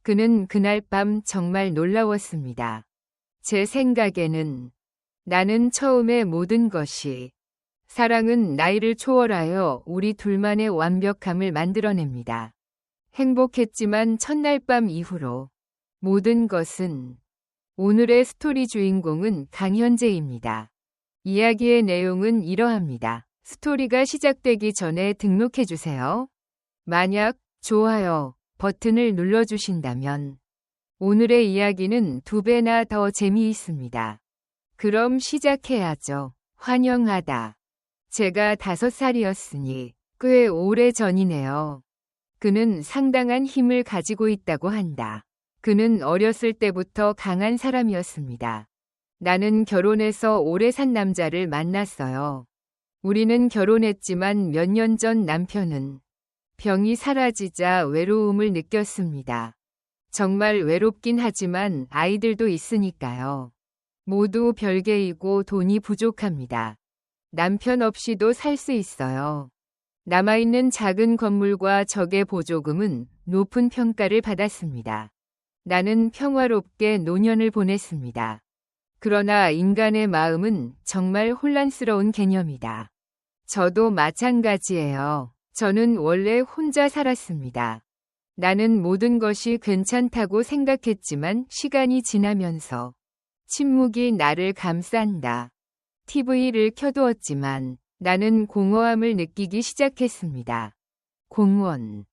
그는 그날 밤 정말 놀라웠습니다. 제 생각에는 나는 처음에 모든 것이 사랑은 나이를 초월하여 우리 둘만의 완벽함을 만들어냅니다. 행복했지만 첫날 밤 이후로 모든 것은 오늘의 스토리 주인공은 강현재입니다. 이야기의 내용은 이러합니다. 스토리가 시작되기 전에 등록해주세요. 만약 좋아요 버튼을 눌러주신다면 오늘의 이야기는 2배나 더 재미있습니다. 그럼 시작해야죠. 환영하다. 제가 5살이었으니 꽤 오래 전이네요. 그는 상당한 힘을 가지고 있다고 한다. 그는 어렸을 때부터 강한 사람이었습니다. 나는 결혼해서 오래 산 남자를 만났어요. 우리는 결혼했지만 몇 년 전 남편은 병이 사라지자 외로움을 느꼈습니다. 정말 외롭긴 하지만 아이들도 있으니까요. 모두 별개이고 돈이 부족합니다. 남편 없이도 살 수 있어요. 남아있는 작은 건물과 적의 보조금은 높은 평가를 받았습니다. 나는 평화롭게 노년을 보냈습니다. 그러나 인간의 마음은 정말 혼란스러운 개념이다. 저도 마찬가지예요. 저는 원래 혼자 살았습니다. 나는 모든 것이 괜찮다고 생각했지만 시간이 지나면서 침묵이 나를 감싼다. TV를 켜두었지만 나는 공허함을 느끼기 시작했습니다. 공원.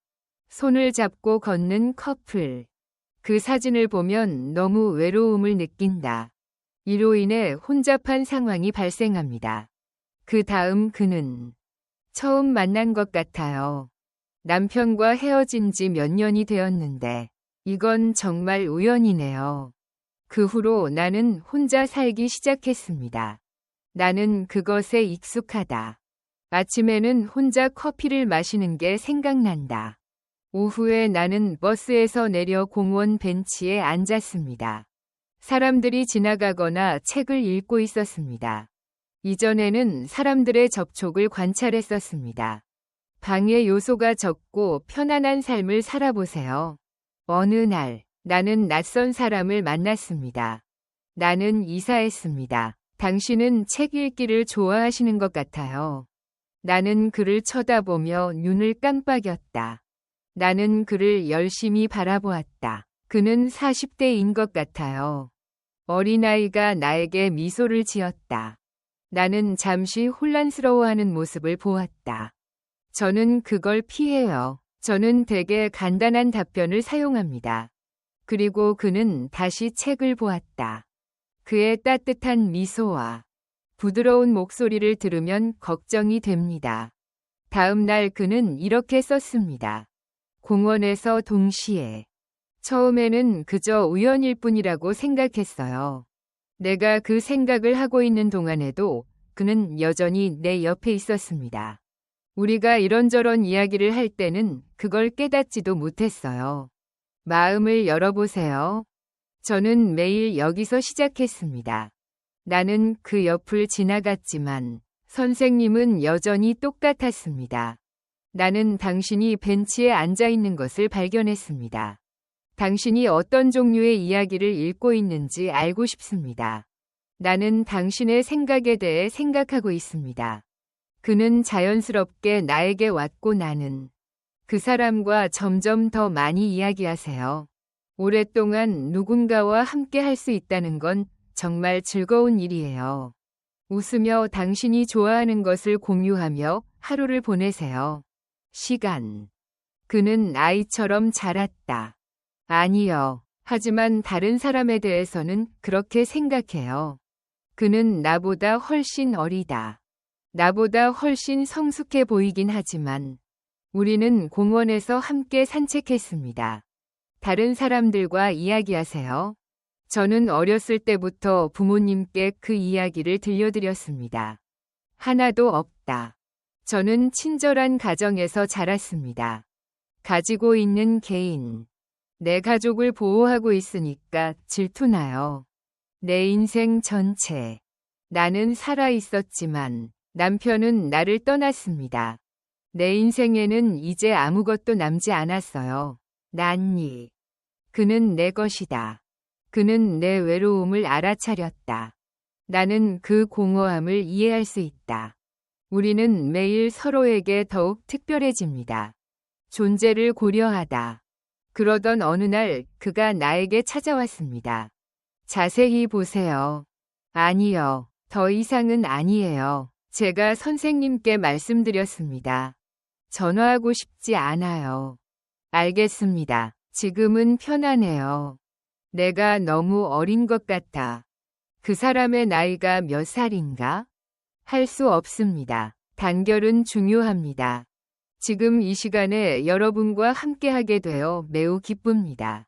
손을 잡고 걷는 커플. 그 사진을 보면 너무 외로움을 느낀다. 이로 인해 혼잡한 상황이 발생합니다. 그 다음 그는 처음 만난 것 같아요. 남편과 헤어진 지 몇 년이 되었는데 이건 정말 우연이네요. 그 후로 나는 혼자 살기 시작했습니다. 나는 그것에 익숙하다. 아침에는 혼자 커피를 마시는 게 생각난다. 오후에 나는 버스에서 내려 공원 벤치에 앉았습니다. 사람들이 지나가거나 책을 읽고 있었습니다. 이전에는 사람들의 접촉을 관찰했었습니다. 방해 요소가 적고 편안한 삶을 살아보세요. 어느 날 나는 낯선 사람을 만났습니다. 나는 이사했습니다. 당신은 책 읽기를 좋아하시는 것 같아요. 나는 그를 쳐다보며 눈을 깜빡였다. 나는 그를 열심히 바라보았다. 그는 40대인 것 같아요. 어린아이가 나에게 미소를 지었다. 나는 잠시 혼란스러워하는 모습을 보았다. 저는 그걸 피해요. 저는 되게 간단한 답변을 사용합니다. 그리고 그는 다시 책을 보았다. 그의 따뜻한 미소와 부드러운 목소리를 들으면 걱정이 됩니다. 다음 날 그는 이렇게 썼습니다. 공원에서 동시에. 처음에는 그저 우연일 뿐이라고 생각했어요. 내가 그 생각을 하고 있는 동안에도 그는 여전히 내 옆에 있었습니다. 우리가 이런저런 이야기를 할 때는 그걸 깨닫지도 못했어요. 마음을 열어보세요. 저는 매일 여기서 시작했습니다. 나는 그 옆을 지나갔지만 선생님은 여전히 똑같았습니다. 나는 당신이 벤치에 앉아 있는 것을 발견했습니다. 당신이 어떤 종류의 이야기를 읽고 있는지 알고 싶습니다. 나는 당신의 생각에 대해 생각하고 있습니다. 그는 자연스럽게 나에게 왔고 나는 그 사람과 점점 더 많이 이야기하세요. 오랫동안 누군가와 함께 할 수 있다는 건 정말 즐거운 일이에요. 웃으며 당신이 좋아하는 것을 공유하며 하루를 보내세요. 시간. 그는 아이처럼 자랐다. 아니요. 하지만 다른 사람에 대해서는 그렇게 생각해요. 그는 나보다 훨씬 어리다. 나보다 훨씬 성숙해 보이긴 하지만 우리는 공원에서 함께 산책했습니다. 다른 사람들과 이야기하세요. 저는 어렸을 때부터 부모님께 그 이야기를 들려드렸습니다. 하나도 없다. 저는 친절한 가정에서 자랐습니다. 가지고 있는 개인. 내 가족을 보호하고 있으니까 질투나요. 내 인생 전체. 나는 살아 있었지만 남편은 나를 떠났습니다. 내 인생에는 이제 아무것도 남지 않았어요. 난니. 그는 내 것이다. 그는 내 외로움을 알아차렸다. 나는 그 공허함을 이해할 수 있다. 우리는 매일 서로에게 더욱 특별해집니다. 존재를 고려하다. 그러던 어느 날 그가 나에게 찾아왔습니다. 자세히 보세요. 아니요. 더 이상은 아니에요. 제가 선생님께 말씀드렸습니다. 전화하고 싶지 않아요. 알겠습니다. 지금은 편하네요. 내가 너무 어린 것 같아. 그 사람의 나이가 몇 살인가? 할 수 없습니다. 단결은 중요합니다. 지금 이 시간에 여러분과 함께하게 되어 매우 기쁩니다.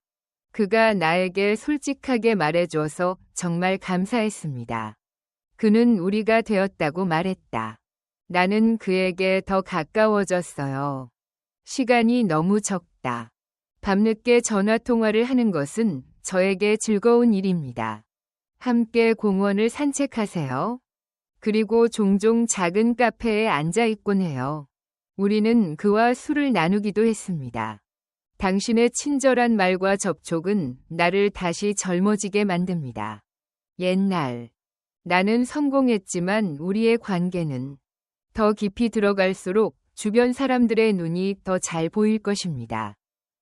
그가 나에게 솔직하게 말해줘서 정말 감사했습니다. 그는 우리가 되었다고 말했다. 나는 그에게 더 가까워졌어요. 시간이 너무 적다. 밤늦게 전화통화를 하는 것은 저에게 즐거운 일입니다. 함께 공원을 산책하세요. 그리고 종종 작은 카페에 앉아 있곤 해요. 우리는 그와 술을 나누기도 했습니다. 당신의 친절한 말과 접촉은 나를 다시 젊어지게 만듭니다. 옛날, 나는 성공했지만 우리의 관계는 더 깊이 들어갈수록 주변 사람들의 눈이 더 잘 보일 것입니다.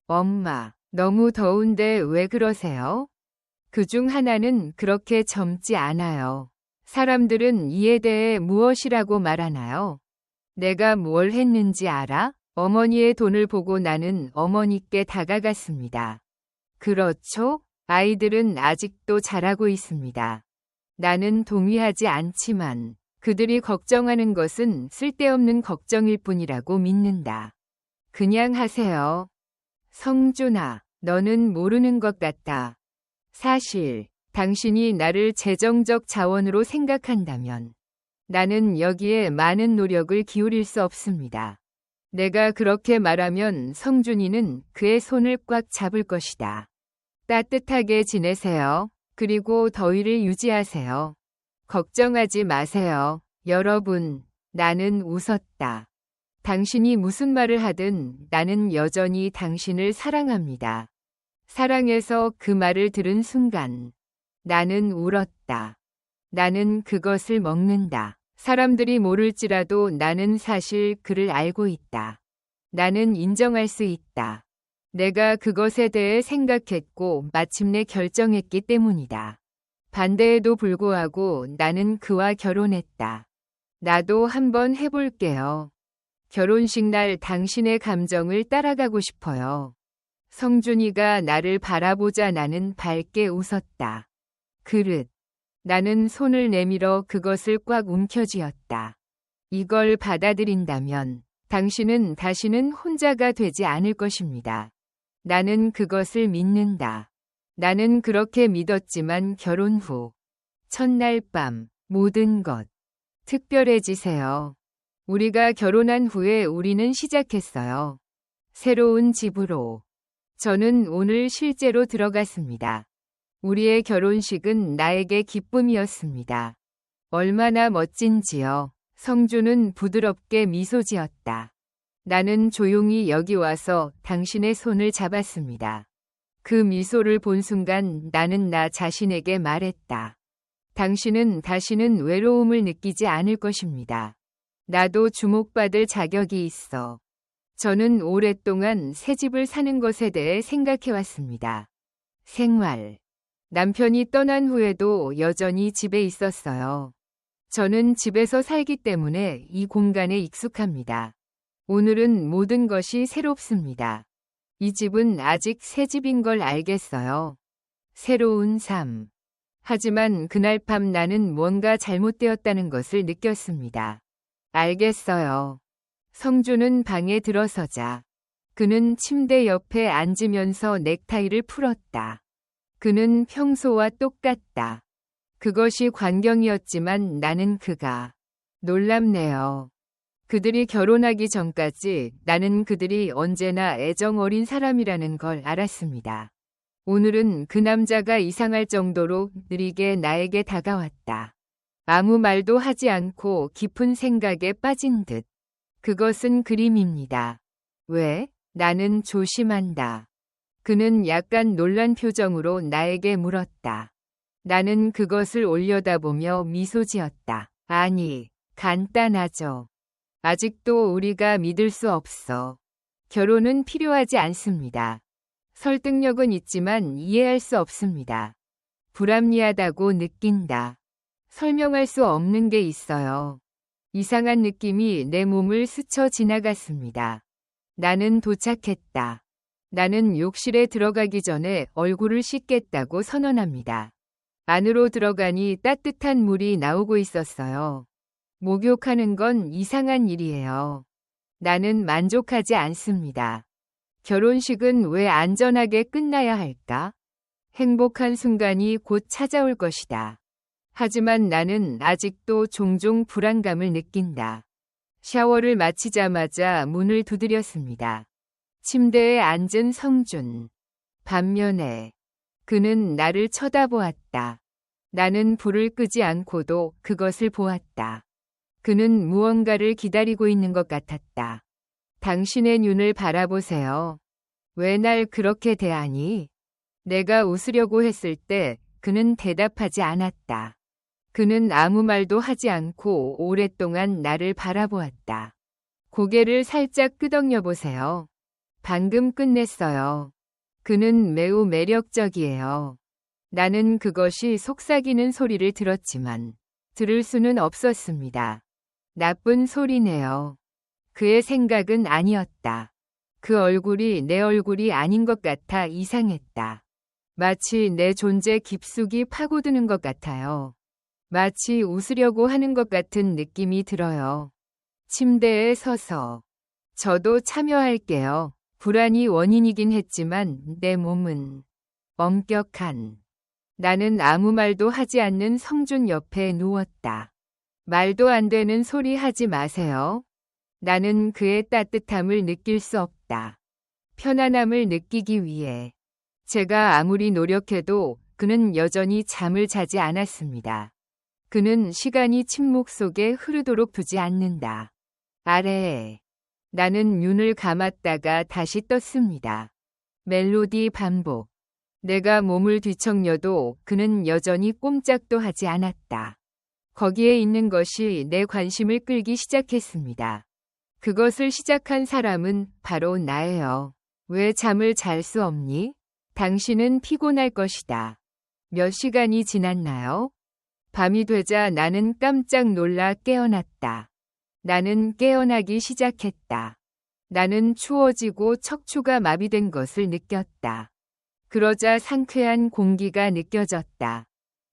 엄마, 너무 더운데 왜 그러세요? 그중 하나는 그렇게 젊지 않아요. 사람들은 이에 대해 무엇이라고 말하나요? 내가 뭘 했는지 알아? 어머니의 돈을 보고 나는 어머니께 다가갔습니다. 그렇죠? 아이들은 아직도 잘하고 있습니다. 나는 동의하지 않지만 그들이 걱정하는 것은 쓸데없는 걱정일 뿐이라고 믿는다. 그냥 하세요. 성준아, 너는 모르는 것 같다. 사실, 당신이 나를 재정적 자원으로 생각한다면 나는 여기에 많은 노력을 기울일 수 없습니다. 내가 그렇게 말하면 성준이는 그의 손을 꽉 잡을 것이다. 따뜻하게 지내세요. 그리고 더위를 유지하세요. 걱정하지 마세요. 여러분, 나는 웃었다. 당신이 무슨 말을 하든 나는 여전히 당신을 사랑합니다. 사랑해서 그 말을 들은 순간 나는 울었다. 나는 그것을 먹는다. 사람들이 모를지라도 나는 사실 그를 알고 있다. 나는 인정할 수 있다. 내가 그것에 대해 생각했고 마침내 결정했기 때문이다. 반대에도 불구하고 나는 그와 결혼했다. 나도 한번 해볼게요. 결혼식 날 당신의 감정을 따라가고 싶어요. 성준이가 나를 바라보자 나는 밝게 웃었다. 그릇. 나는 손을 내밀어 그것을 꽉 움켜쥐었다. 이걸 받아들인다면 당신은 다시는 혼자가 되지 않을 것입니다. 나는 그것을 믿는다. 나는 그렇게 믿었지만 결혼 후 첫날 밤 모든 것 특별해지세요. 우리가 결혼한 후에 우리는 시작했어요. 새로운 집으로. 저는 오늘 실제로 들어갔습니다. 우리의 결혼식은 나에게 기쁨이었습니다. 얼마나 멋진지요. 성준은 부드럽게 미소 지었다. 나는 조용히 여기 와서 당신의 손을 잡았습니다. 그 미소를 본 순간 나는 나 자신에게 말했다. 당신은 다시는 외로움을 느끼지 않을 것입니다. 나도 주목받을 자격이 있어. 저는 오랫동안 새 집을 사는 것에 대해 생각해왔습니다. 생활. 남편이 떠난 후에도 여전히 집에 있었어요. 저는 집에서 살기 때문에 이 공간에 익숙합니다. 오늘은 모든 것이 새롭습니다. 이 집은 아직 새 집인 걸 알겠어요. 새로운 삶. 하지만 그날 밤 나는 뭔가 잘못되었다는 것을 느꼈습니다. 알겠어요. 성준은 방에 들어서자. 그는 침대 옆에 앉으면서 넥타이를 풀었다. 그는 평소와 똑같다. 그것이 광경이었지만 나는 그가 놀랍네요. 그들이 결혼하기 전까지 나는 그들이 언제나 애정 어린 사람이라는 걸 알았습니다. 오늘은 그 남자가 이상할 정도로 느리게 나에게 다가왔다. 아무 말도 하지 않고 깊은 생각에 빠진 듯. 그것은 그림입니다. 왜? 나는 조심한다. 그는 약간 놀란 표정으로 나에게 물었다. 나는 그것을 올려다보며 미소 지었다. 아니, 간단하죠. 아직도 우리가 믿을 수 없어. 결혼은 필요하지 않습니다. 설득력은 있지만 이해할 수 없습니다. 불합리하다고 느낀다. 설명할 수 없는 게 있어요. 이상한 느낌이 내 몸을 스쳐 지나갔습니다. 나는 도착했다. 나는 욕실에 들어가기 전에 얼굴을 씻겠다고 선언합니다. 안으로 들어가니 따뜻한 물이 나오고 있었어요. 목욕하는 건 이상한 일이에요. 나는 만족하지 않습니다. 결혼식은 왜 안전하게 끝나야 할까? 행복한 순간이 곧 찾아올 것이다. 하지만 나는 아직도 종종 불안감을 느낀다. 샤워를 마치자마자 문을 두드렸습니다. 침대에 앉은 성준. 반면에 그는 나를 쳐다보았다. 나는 불을 끄지 않고도 그것을 보았다. 그는 무언가를 기다리고 있는 것 같았다. 당신의 눈을 바라보세요. 왜 날 그렇게 대하니? 내가 웃으려고 했을 때 그는 대답하지 않았다. 그는 아무 말도 하지 않고 오랫동안 나를 바라보았다. 고개를 살짝 끄덕여 보세요. 방금 끝냈어요. 그는 매우 매력적이에요. 나는 그것이 속삭이는 소리를 들었지만 들을 수는 없었습니다. 나쁜 소리네요. 그의 생각은 아니었다. 그 얼굴이 내 얼굴이 아닌 것 같아 이상했다. 마치 내 존재 깊숙이 파고드는 것 같아요. 마치 웃으려고 하는 것 같은 느낌이 들어요. 침대에 서서 저도 참여할게요. 불안이 원인이긴 했지만 내 몸은 엄격한. 나는 아무 말도 하지 않는 성준 옆에 누웠다. 말도 안 되는 소리 하지 마세요. 나는 그의 따뜻함을 느낄 수 없다. 편안함을 느끼기 위해. 제가 아무리 노력해도 그는 여전히 잠을 자지 않았습니다. 그는 시간이 침묵 속에 흐르도록 두지 않는다. 아래에. 나는 눈을 감았다가 다시 떴습니다. 멜로디 반복. 내가 몸을 뒤척여도 그는 여전히 꼼짝도 하지 않았다. 거기에 있는 것이 내 관심을 끌기 시작했습니다. 그것을 시작한 사람은 바로 나예요. 왜 잠을 잘 수 없니? 당신은 피곤할 것이다. 몇 시간이 지났나요? 밤이 되자 나는 깜짝 놀라 깨어났다. 나는 깨어나기 시작했다. 나는 추워지고 척추가 마비된 것을 느꼈다. 그러자 상쾌한 공기가 느껴졌다.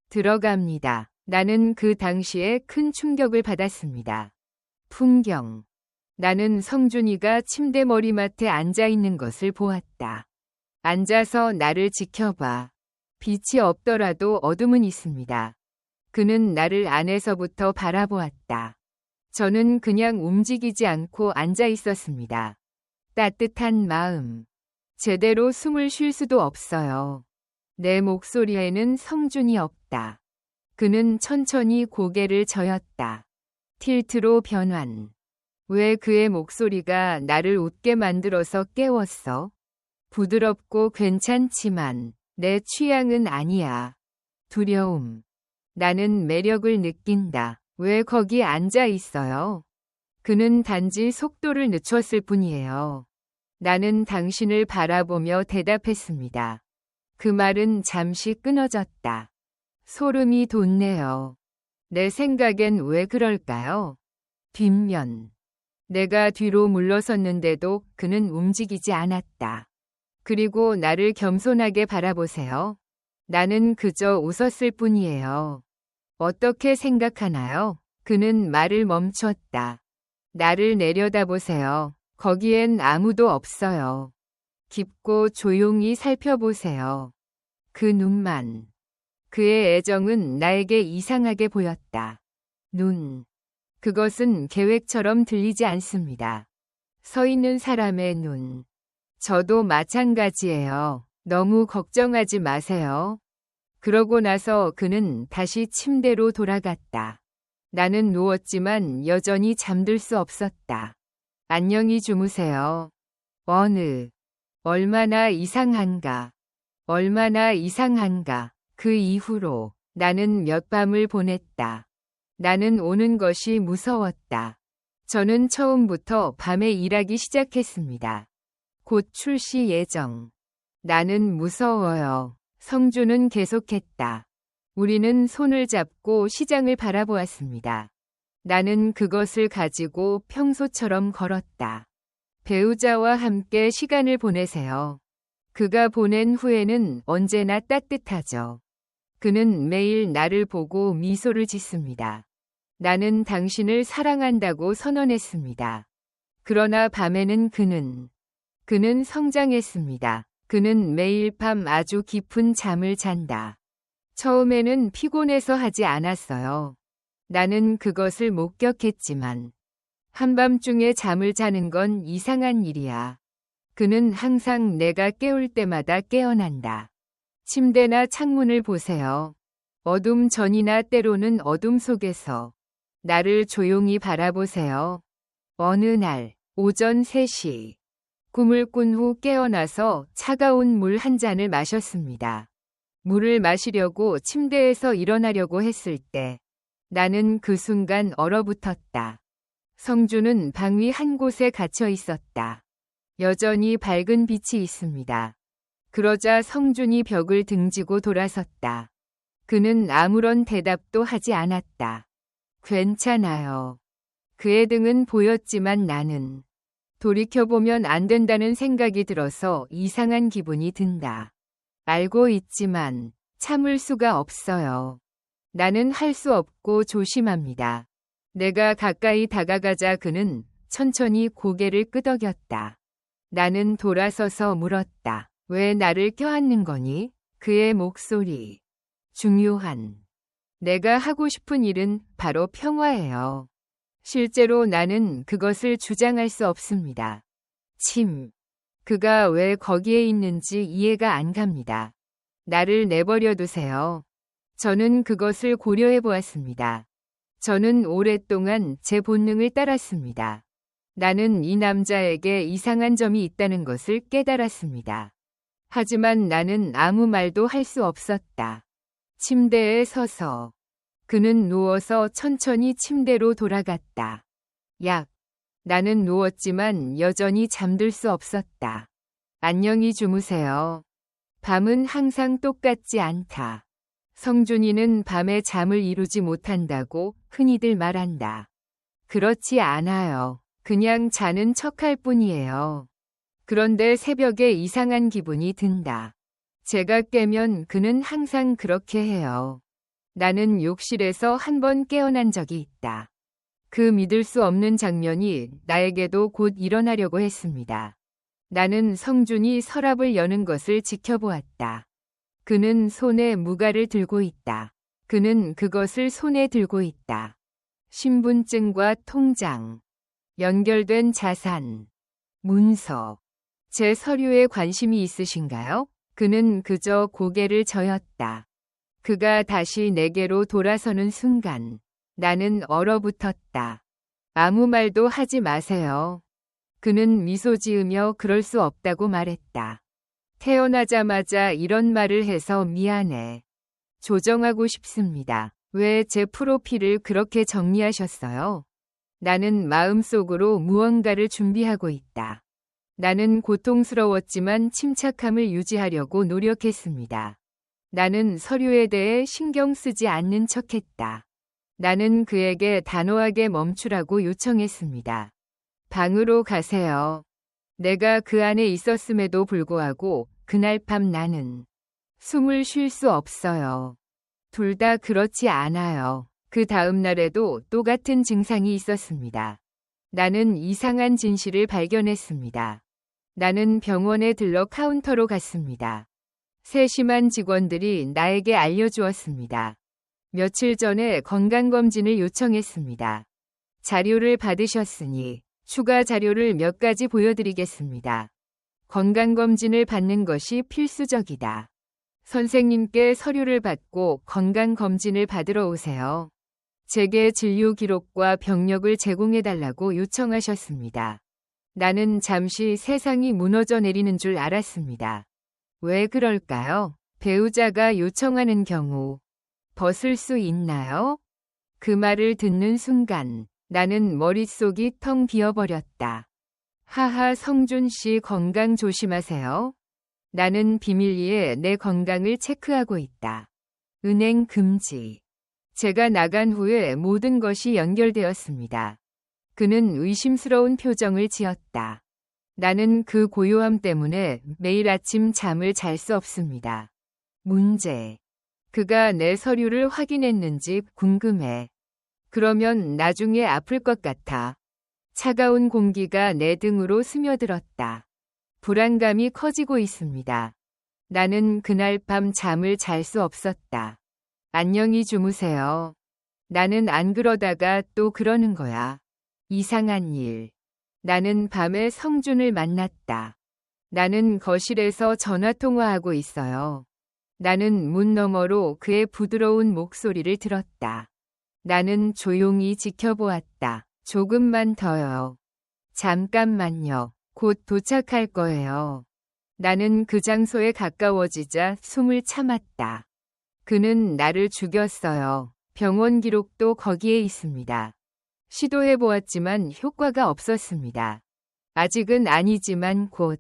들어갑니다. 나는 그 당시에 큰 충격을 받았습니다. 풍경. 나는 성준이가 침대 머리맡에 앉아 있는 것을 보았다. 앉아서 나를 지켜봐. 빛이 없더라도 어둠은 있습니다. 그는 나를 안에서부터 바라보았다. 저는 그냥 움직이지 않고 앉아 있었습니다. 따뜻한 마음. 제대로 숨을 쉴 수도 없어요. 내 목소리에는 성준이 없다. 그는 천천히 고개를 저었다. 틸트로 변환. 왜 그의 목소리가 나를 웃게 만들어서 깨웠어? 부드럽고 괜찮지만 내 취향은 아니야. 두려움. 나는 매력을 느낀다. 왜 거기 앉아 있어요? 그는 단지 속도를 늦췄을 뿐이에요. 나는 당신을 바라보며 대답했습니다. 그 말은 잠시 끊어졌다. 소름이 돋네요. 내 생각엔 왜 그럴까요? 뒷면. 내가 뒤로 물러섰는데도 그는 움직이지 않았다. 그리고 나를 겸손하게 바라보세요. 나는 그저 웃었을 뿐이에요. 어떻게 생각하나요? 그는 말을 멈췄다. 나를 내려다보세요. 거기엔 아무도 없어요. 깊고 조용히 살펴보세요. 그 눈만. 그의 애정은 나에게 이상하게 보였다. 눈. 그것은 계획처럼 들리지 않습니다. 서 있는 사람의 눈. 저도 마찬가지예요. 너무 걱정하지 마세요. 그러고 나서 그는 다시 침대로 돌아갔다. 나는 누웠지만 여전히 잠들 수 없었다. 안녕히 주무세요. 어느 얼마나 이상한가. 얼마나 이상한가. 그 이후로 나는 몇 밤을 보냈다. 나는 오는 것이 무서웠다. 저는 처음부터 밤에 일하기 시작했습니다. 곧 출시 예정. 나는 무서워요. 성주는 계속했다. 우리는 손을 잡고 시장을 바라보았습니다. 나는 그것을 가지고 평소처럼 걸었다. 배우자와 함께 시간을 보내세요. 그가 보낸 후에는 언제나 따뜻하죠. 그는 매일 나를 보고 미소를 짓습니다. 나는 당신을 사랑한다고 선언했습니다. 그러나 밤에는 그는 성장했습니다. 그는 매일 밤 아주 깊은 잠을 잔다. 처음에는 피곤해서 하지 않았어요. 나는 그것을 목격했지만 한밤중에 잠을 자는 건 이상한 일이야. 그는 항상 내가 깨울 때마다 깨어난다. 침대나 창문을 보세요. 어둠 전이나 때로는 어둠 속에서 나를 조용히 바라보세요. 어느 날 오전 3시 꿈을 꾼 후 깨어나서 차가운 물 한 잔을 마셨습니다. 물을 마시려고 침대에서 일어나려고 했을 때 나는 그 순간 얼어붙었다. 성주는 방 위 한 곳에 갇혀 있었다. 여전히 밝은 빛이 있습니다. 그러자 성준이 벽을 등지고 돌아섰다. 그는 아무런 대답도 하지 않았다. 괜찮아요. 그의 등은 보였지만 나는 돌이켜보면 안 된다는 생각이 들어서 이상한 기분이 든다. 알고 있지만 참을 수가 없어요. 나는 할 수 없고 조심합니다. 내가 가까이 다가가자 그는 천천히 고개를 끄덕였다. 나는 돌아서서 물었다. 왜 나를 껴안는 거니? 그의 목소리. 중요한. 내가 하고 싶은 일은 바로 평화예요. 실제로 나는 그것을 주장할 수 없습니다. 그가 왜 거기에 있는지 이해가 안 갑니다. 나를 내버려 두세요. 저는 그것을 고려해 보았습니다. 저는 오랫동안 제 본능을 따랐습니다. 나는 이 남자에게 이상한 점이 있다는 것을 깨달았습니다. 하지만 나는 아무 말도 할 수 없었다. 침대에 서서 그는 누워서 천천히 침대로 돌아갔다. 나는 누웠지만 여전히 잠들 수 없었다. 안녕히 주무세요. 밤은 항상 똑같지 않다. 성준이는 밤에 잠을 이루지 못한다고 흔히들 말한다. 그렇지 않아요. 그냥 자는 척할 뿐이에요. 그런데 새벽에 이상한 기분이 든다. 제가 깨면 그는 항상 그렇게 해요. 나는 욕실에서 한 번 깨어난 적이 있다. 그 믿을 수 없는 장면이 나에게도 곧 일어나려고 했습니다. 나는 성준이 서랍을 여는 것을 지켜보았다. 그는 손에 무가를 들고 있다. 그는 그것을 손에 들고 있다. 신분증과 통장, 연결된 자산, 문서. 제 서류에 관심이 있으신가요? 그는 그저 고개를 저었다. 그가 다시 내게로 돌아서는 순간 나는 얼어붙었다. 아무 말도 하지 마세요. 그는 미소 지으며 그럴 수 없다고 말했다. 태어나자마자 이런 말을 해서 미안해. 조정하고 싶습니다. 왜 제 프로필을 그렇게 정리하셨어요? 나는 마음속으로 무언가를 준비하고 있다. 나는 고통스러웠지만 침착함을 유지하려고 노력했습니다. 나는 서류에 대해 신경 쓰지 않는 척했다. 나는 그에게 단호하게 멈추라고 요청했습니다. 방으로 가세요. 내가 그 안에 있었음에도 불구하고 그날 밤 나는 숨을 쉴 수 없어요. 둘 다 그렇지 않아요. 그 다음 날에도 똑같은 증상이 있었습니다. 나는 이상한 진실을 발견했습니다. 나는 병원에 들러 카운터로 갔습니다. 세심한 직원들이 나에게 알려주었습니다. 며칠 전에 건강검진을 요청했습니다. 자료를 받으셨으니 추가 자료를 몇 가지 보여드리겠습니다. 건강검진을 받는 것이 필수적이다. 선생님께 서류를 받고 건강검진을 받으러 오세요. 제게 진료 기록과 병력을 제공해달라고 요청하셨습니다. 나는 잠시 세상이 무너져 내리는 줄 알았습니다. 왜 그럴까요? 배우자가 요청하는 경우 벗을 수 있나요? 그 말을 듣는 순간 나는 머릿속이 텅 비어버렸다. 하하, 성준 씨 건강 조심하세요. 나는 비밀리에 내 건강을 체크하고 있다. 은행 금지. 제가 나간 후에 모든 것이 연결되었습니다. 그는 의심스러운 표정을 지었다. 나는 그 고요함 때문에 매일 아침 잠을 잘 수 없습니다. 문제. 그가 내 서류를 확인했는지 궁금해. 그러면 나중에 아플 것 같아. 차가운 공기가 내 등으로 스며들었다. 불안감이 커지고 있습니다. 나는 그날 밤 잠을 잘 수 없었다. 안녕히 주무세요. 나는 안 그러다가 또 그러는 거야. 이상한 일. 나는 밤에 성준을 만났다. 나는 거실에서 전화통화하고 있어요. 나는 문 너머로 그의 부드러운 목소리를 들었다. 나는 조용히 지켜보았다. 조금만 더요. 잠깐만요. 곧 도착할 거예요. 나는 그 장소에 가까워지자 숨을 참았다. 그는 나를 죽였어요. 병원 기록도 거기에 있습니다. 시도해보았지만 효과가 없었습니다. 아직은 아니지만 곧.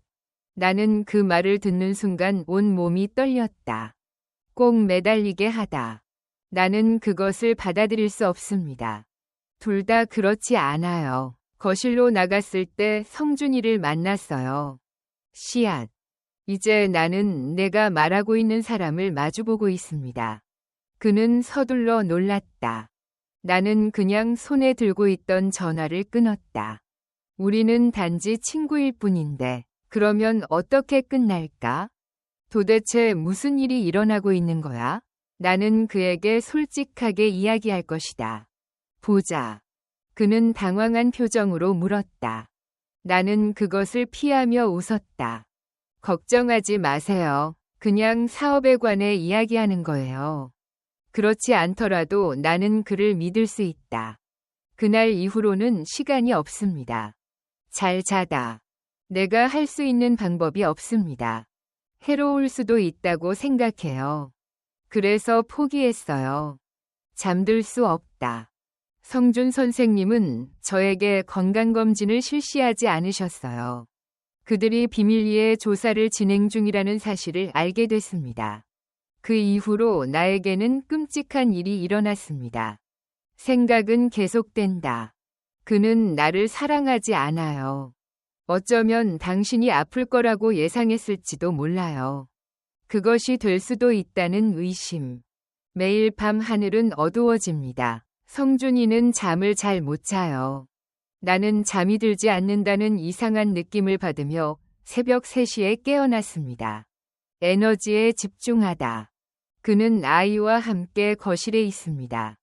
나는 그 말을 듣는 순간 온 몸이 떨렸다. 꼭 매달리게 하다. 나는 그것을 받아들일 수 없습니다. 둘 다 그렇지 않아요. 거실로 나갔을 때 성준이를 만났어요. 씨앗. 이제 나는 내가 말하고 있는 사람을 마주보고 있습니다. 그는 서둘러 놀랐다. 나는 그냥 손에 들고 있던 전화를 끊었다. 우리는 단지 친구일 뿐인데 그러면 어떻게 끝날까? 도대체 무슨 일이 일어나고 있는 거야? 나는 그에게 솔직하게 이야기할 것이다. 보자. 그는 당황한 표정으로 물었다. 나는 그것을 피하며 웃었다. 걱정하지 마세요. 그냥 사업에 관해 이야기하는 거예요. 그렇지 않더라도 나는 그를 믿을 수 있다. 그날 이후로는 시간이 없습니다. 잘 자다. 내가 할 수 있는 방법이 없습니다. 해로울 수도 있다고 생각해요. 그래서 포기했어요. 잠들 수 없다. 성준 선생님은 저에게 건강검진을 실시하지 않으셨어요. 그들이 비밀리에 조사를 진행 중이라는 사실을 알게 됐습니다. 그 이후로 나에게는 끔찍한 일이 일어났습니다. 생각은 계속된다. 그는 나를 사랑하지 않아요. 어쩌면 당신이 아플 거라고 예상했을지도 몰라요. 그것이 될 수도 있다는 의심. 매일 밤 하늘은 어두워집니다. 성준이는 잠을 잘 못 자요. 나는 잠이 들지 않는다는 이상한 느낌을 받으며 새벽 3시에 깨어났습니다. 에너지에 집중하다. 그는 아이와 함께 거실에 있습니다.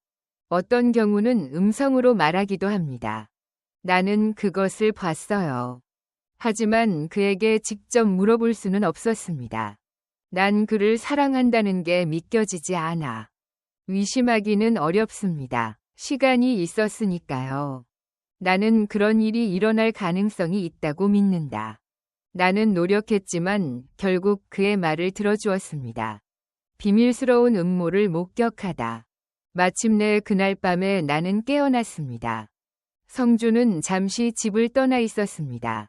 어떤 경우는 음성으로 말하기도 합니다. 나는 그것을 봤어요. 하지만 그에게 직접 물어볼 수는 없었습니다. 난 그를 사랑한다는 게 믿겨지지 않아. 의심하기는 어렵습니다. 시간이 있었으니까요. 나는 그런 일이 일어날 가능성이 있다고 믿는다. 나는 노력했지만 결국 그의 말을 들어주었습니다. 비밀스러운 음모를 목격하다. 마침내 그날 밤에 나는 깨어났습니다. 성준은 잠시 집을 떠나 있었습니다.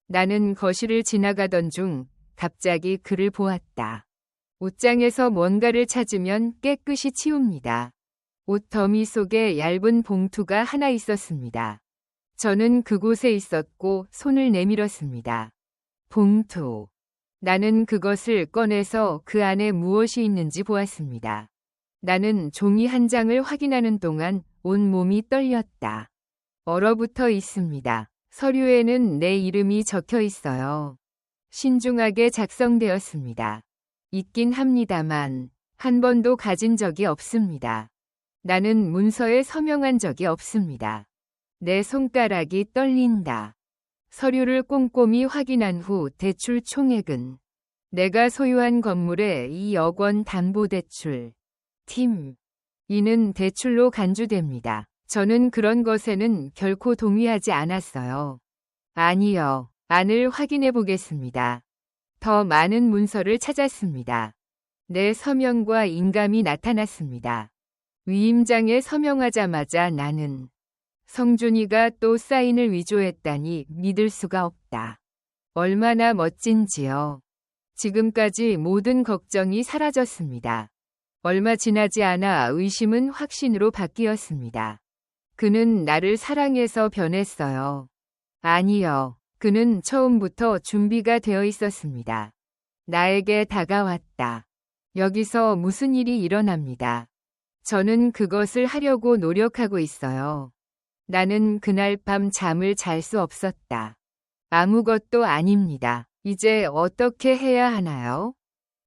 나는 거실을 지나가던 중 갑자기 그를 보았다. 옷장에서 뭔가를 찾으면 깨끗이 치웁니다. 옷 더미 속에 얇은 봉투가 하나 있었습니다. 저는 그곳에 있었고 손을 내밀었습니다. 봉투. 나는 그것을 꺼내서 그 안에 무엇이 있는지 보았습니다. 나는 종이 한 장을 확인하는 동안 온 몸이 떨렸다. 얼어붙어 있습니다. 서류에는 내 이름이 적혀 있어요. 신중하게 작성되었습니다. 있긴 합니다만 한 번도 가진 적이 없습니다. 나는 문서에 서명한 적이 없습니다. 내 손가락이 떨린다. 서류를 꼼꼼히 확인한 후 대출 총액은 내가 소유한 건물의 2억 원 담보대출. 팀. 이는 대출로 간주됩니다. 저는 그런 것에는 결코 동의하지 않았어요. 아니요. 안을 확인해 보겠습니다. 더 많은 문서를 찾았습니다. 내 서명과 인감이 나타났습니다. 위임장에 서명하자마자 나는 성준이가 또 사인을 위조했다니 믿을 수가 없다. 얼마나 멋진지요. 지금까지 모든 걱정이 사라졌습니다. 얼마 지나지 않아 의심은 확신으로 바뀌었습니다. 그는 나를 사랑해서 변했어요. 아니요. 그는 처음부터 준비가 되어 있었습니다. 나에게 다가왔다. 여기서 무슨 일이 일어납니다. 저는 그것을 하려고 노력하고 있어요. 나는 그날 밤 잠을 잘 수 없었다. 아무것도 아닙니다. 이제 어떻게 해야 하나요?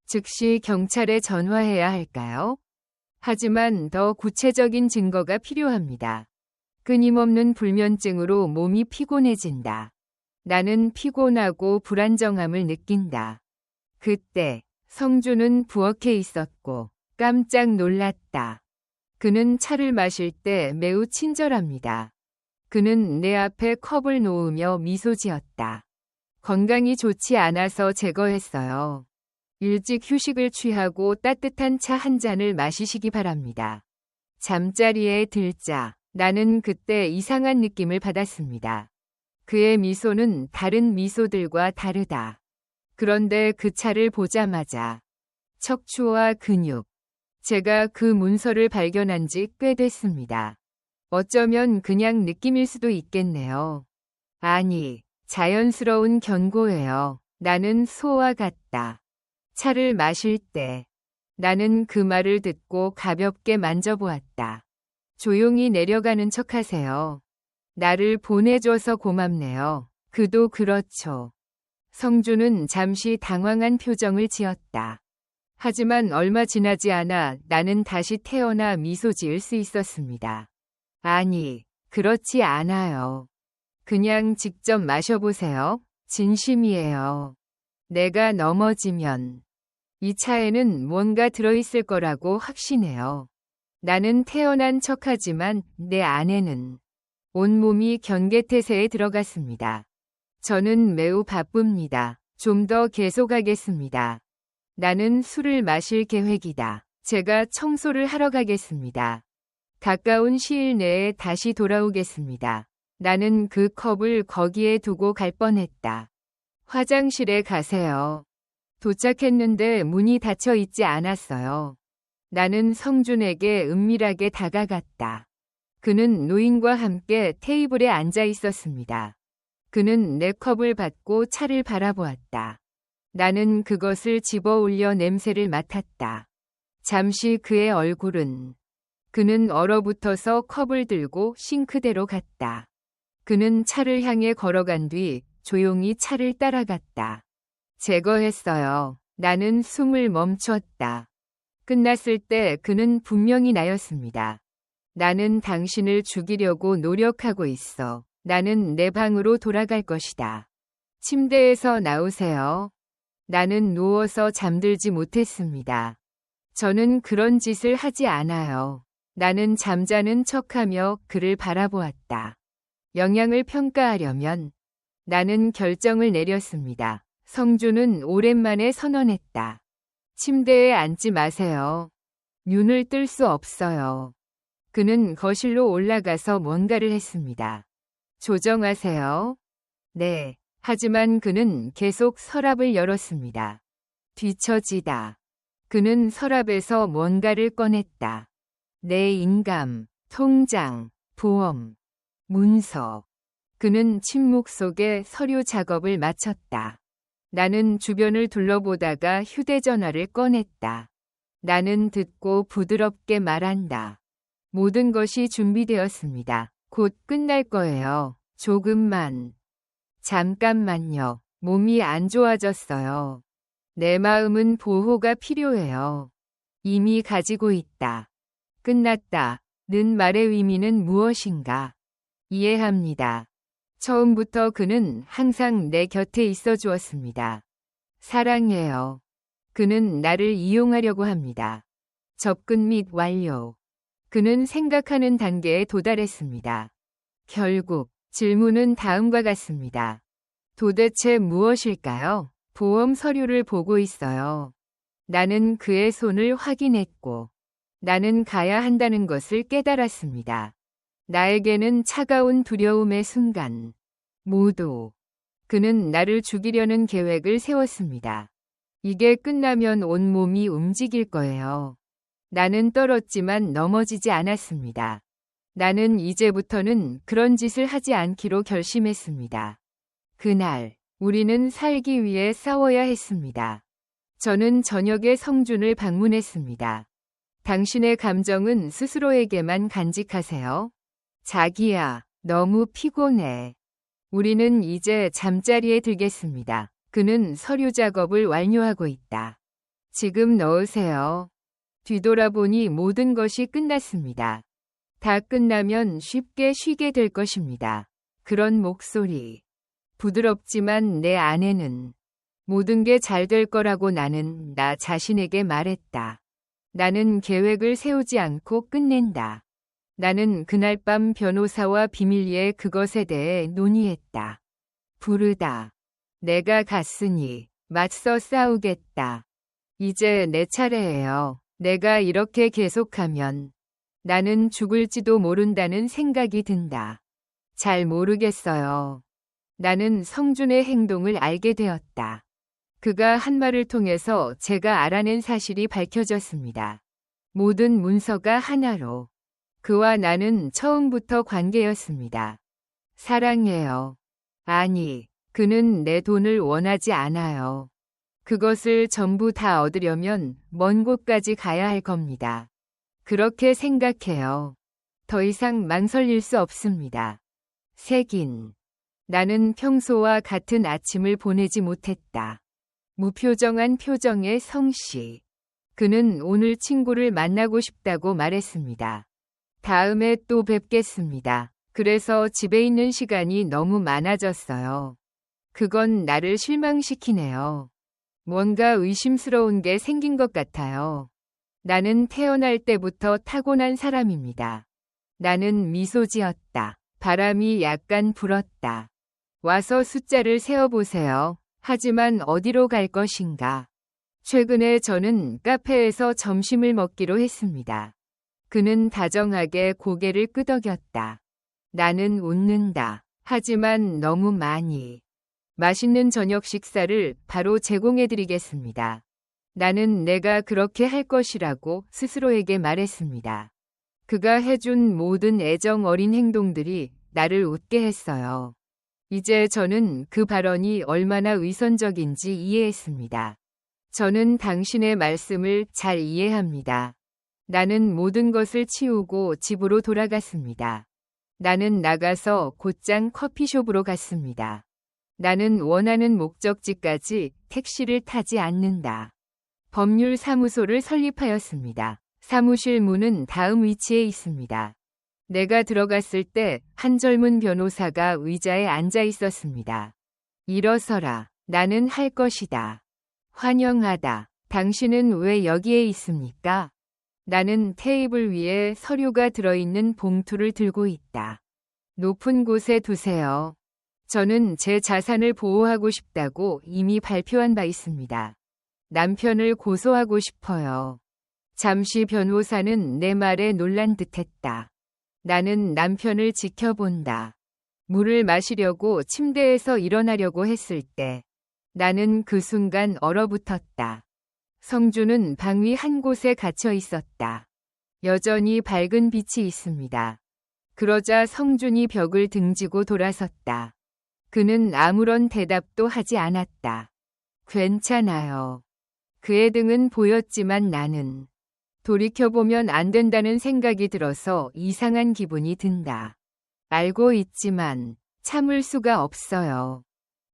즉시 경찰에 전화해야 할까요? 하지만 더 구체적인 증거가 필요합니다. 끊임없는 불면증으로 몸이 피곤해진다. 나는 피곤하고 불안정함을 느낀다. 그때 성준은 부엌에 있었고 깜짝 놀랐다. 그는 차를 마실 때 매우 친절합니다. 그는 내 앞에 컵을 놓으며 미소 지었다. 건강이 좋지 않아서 제거했어요. 일찍 휴식을 취하고 따뜻한 차 한 잔을 마시시기 바랍니다. 잠자리에 들자 나는 그때 이상한 느낌을 받았습니다. 그의 미소는 다른 미소들과 다르다. 그런데 그 차를 보자마자 척추와 근육, 제가 그 문서를 발견한 지 꽤 됐습니다. 어쩌면 그냥 느낌일 수도 있겠네요. 아니, 자연스러운 경고예요. 나는 소와 같다. 차를 마실 때 나는 그 말을 듣고 가볍게 만져보았다. 조용히 내려가는 척하세요. 나를 보내줘서 고맙네요. 그도 그렇죠. 성준은 잠시 당황한 표정을 지었다. 하지만 얼마 지나지 않아 나는 다시 태어나 미소 지을 수 있었습니다. 아니, 그렇지 않아요. 그냥 직접 마셔보세요. 진심이에요. 내가 넘어지면 이 차에는 뭔가 들어있을 거라고 확신해요. 나는 태어난 척하지만 내 안에는 온몸이 경계태세에 들어갔습니다. 저는 매우 바쁩니다. 좀 더 계속하겠습니다. 나는 술을 마실 계획이다. 제가 청소를 하러 가겠습니다. 가까운 시일 내에 다시 돌아오겠습니다. 나는 그 컵을 거기에 두고 갈 뻔했다. 화장실에 가세요. 도착했는데 문이 닫혀 있지 않았어요. 나는 성준에게 은밀하게 다가갔다. 그는 노인과 함께 테이블에 앉아 있었습니다. 그는 내 컵을 받고 차를 바라보았다. 나는 그것을 집어 올려 냄새를 맡았다. 잠시 그의 얼굴은 그는 얼어붙어서 컵을 들고 싱크대로 갔다. 그는 차를 향해 걸어간 뒤 조용히 차를 따라갔다. 제거했어요. 나는 숨을 멈췄다. 끝났을 때 그는 분명히 나였습니다. 나는 당신을 죽이려고 노력하고 있어. 나는 내 방으로 돌아갈 것이다. 침대에서 나오세요. 나는 누워서 잠들지 못했습니다. 저는 그런 짓을 하지 않아요. 나는 잠자는 척하며 그를 바라보았다. 영향을 평가하려면 나는 결정을 내렸습니다. 성준은 오랜만에 선언했다. 침대에 앉지 마세요. 눈을 뜰 수 없어요. 그는 거실로 올라가서 뭔가를 했습니다. 조정하세요. 네. 하지만 그는 계속 서랍을 열었습니다. 뒤처지다. 그는 서랍에서 뭔가를 꺼냈다. 내 인감, 통장, 보험, 문서. 그는 침묵 속에 서류 작업을 마쳤다. 나는 주변을 둘러보다가 휴대전화를 꺼냈다. 나는 듣고 부드럽게 말한다. 모든 것이 준비되었습니다. 곧 끝날 거예요. 조금만. 잠깐만요. 몸이 안 좋아졌어요. 내 마음은 보호가 필요해요. 이미 가지고 있다. 끝났다. 는 말의 의미는 무엇인가? 이해합니다. 처음부터 그는 항상 내 곁에 있어 주었습니다. 사랑해요. 그는 나를 이용하려고 합니다. 접근 및 완료. 그는 생각하는 단계에 도달했습니다. 결국 질문은 다음과 같습니다. 도대체 무엇일까요? 보험 서류를 보고 있어요. 나는 그의 손을 확인했고, 나는 가야 한다는 것을 깨달았습니다. 나에게는 차가운 두려움의 순간, 모두. 그는 나를 죽이려는 계획을 세웠습니다. 이게 끝나면 온몸이 움직일 거예요. 나는 떨었지만 넘어지지 않았습니다. 나는 이제부터는 그런 짓을 하지 않기로 결심했습니다. 그날, 우리는 살기 위해 싸워야 했습니다. 저는 저녁에 성준을 방문했습니다. 당신의 감정은 스스로에게만 간직하세요. 자기야, 너무 피곤해. 우리는 이제 잠자리에 들겠습니다. 그는 서류 작업을 완료하고 있다. 지금 넣으세요. 뒤돌아보니 모든 것이 끝났습니다. 다 끝나면 쉽게 쉬게 될 것입니다. 그런 목소리. 부드럽지만 내 안에는 모든 게 잘 될 거라고 나는 나 자신에게 말했다. 나는 계획을 세우지 않고 끝낸다. 나는 그날 밤 변호사와 비밀리에 그것에 대해 논의했다. 부르다. 내가 갔으니 맞서 싸우겠다. 이제 내 차례예요. 내가 이렇게 계속하면 나는 죽을지도 모른다는 생각이 든다. 잘 모르겠어요. 나는 성준의 행동을 알게 되었다. 그가 한 말을 통해서 제가 알아낸 사실이 밝혀졌습니다. 모든 문서가 하나로. 그와 나는 처음부터 관계였습니다. 사랑해요. 아니, 그는 내 돈을 원하지 않아요. 그것을 전부 다 얻으려면 먼 곳까지 가야 할 겁니다. 그렇게 생각해요. 더 이상 망설일 수 없습니다. 색인. 나는 평소와 같은 아침을 보내지 못했다. 무표정한 표정의 성씨. 그는 오늘 친구를 만나고 싶다고 말했습니다. 다음에 또 뵙겠습니다. 그래서 집에 있는 시간이 너무 많아졌어요. 그건 나를 실망시키네요. 뭔가 의심스러운 게 생긴 것 같아요. 나는 태어날 때부터 타고난 사람입니다. 나는 미소 지었다. 바람이 약간 불었다. 와서 숫자를 세어보세요. 하지만 어디로 갈 것인가? 최근에 저는 카페에서 점심을 먹기로 했습니다. 그는 다정하게 고개를 끄덕였다. 나는 웃는다. 하지만 너무 많이. 맛있는 저녁 식사를 바로 제공해드리겠습니다. 나는 내가 그렇게 할 것이라고 스스로에게 말했습니다. 그가 해준 모든 애정 어린 행동들이 나를 웃게 했어요. 이제 저는 그 발언이 얼마나 위선적인지 이해했습니다. 저는 당신의 말씀을 잘 이해합니다. 나는 모든 것을 치우고 집으로 돌아갔습니다. 나는 나가서 곧장 커피숍으로 갔습니다. 나는 원하는 목적지까지 택시를 타지 않는다. 법률사무소를 설립하였습니다. 사무실 문은 다음 위치에 있습니다. 내가 들어갔을 때 한 젊은 변호사가 의자에 앉아 있었습니다. 일어서라. 나는 할 것이다. 환영하다. 당신은 왜 여기에 있습니까? 나는 테이블 위에 서류가 들어있는 봉투를 들고 있다. 높은 곳에 두세요. 저는 제 자산을 보호하고 싶다고 이미 발표한 바 있습니다. 남편을 고소하고 싶어요. 잠시 변호사는 내 말에 놀란 듯했다. 나는 남편을 지켜본다. 물을 마시려고 침대에서 일어나려고 했을 때 나는 그 순간 얼어붙었다. 성준은 방 위 한 곳에 갇혀 있었다. 여전히 밝은 빛이 있습니다. 그러자 성준이 벽을 등지고 돌아섰다. 그는 아무런 대답도 하지 않았다. 괜찮아요. 그의 등은 보였지만 나는 돌이켜보면 안 된다는 생각이 들어서 이상한 기분이 든다. 알고 있지만 참을 수가 없어요.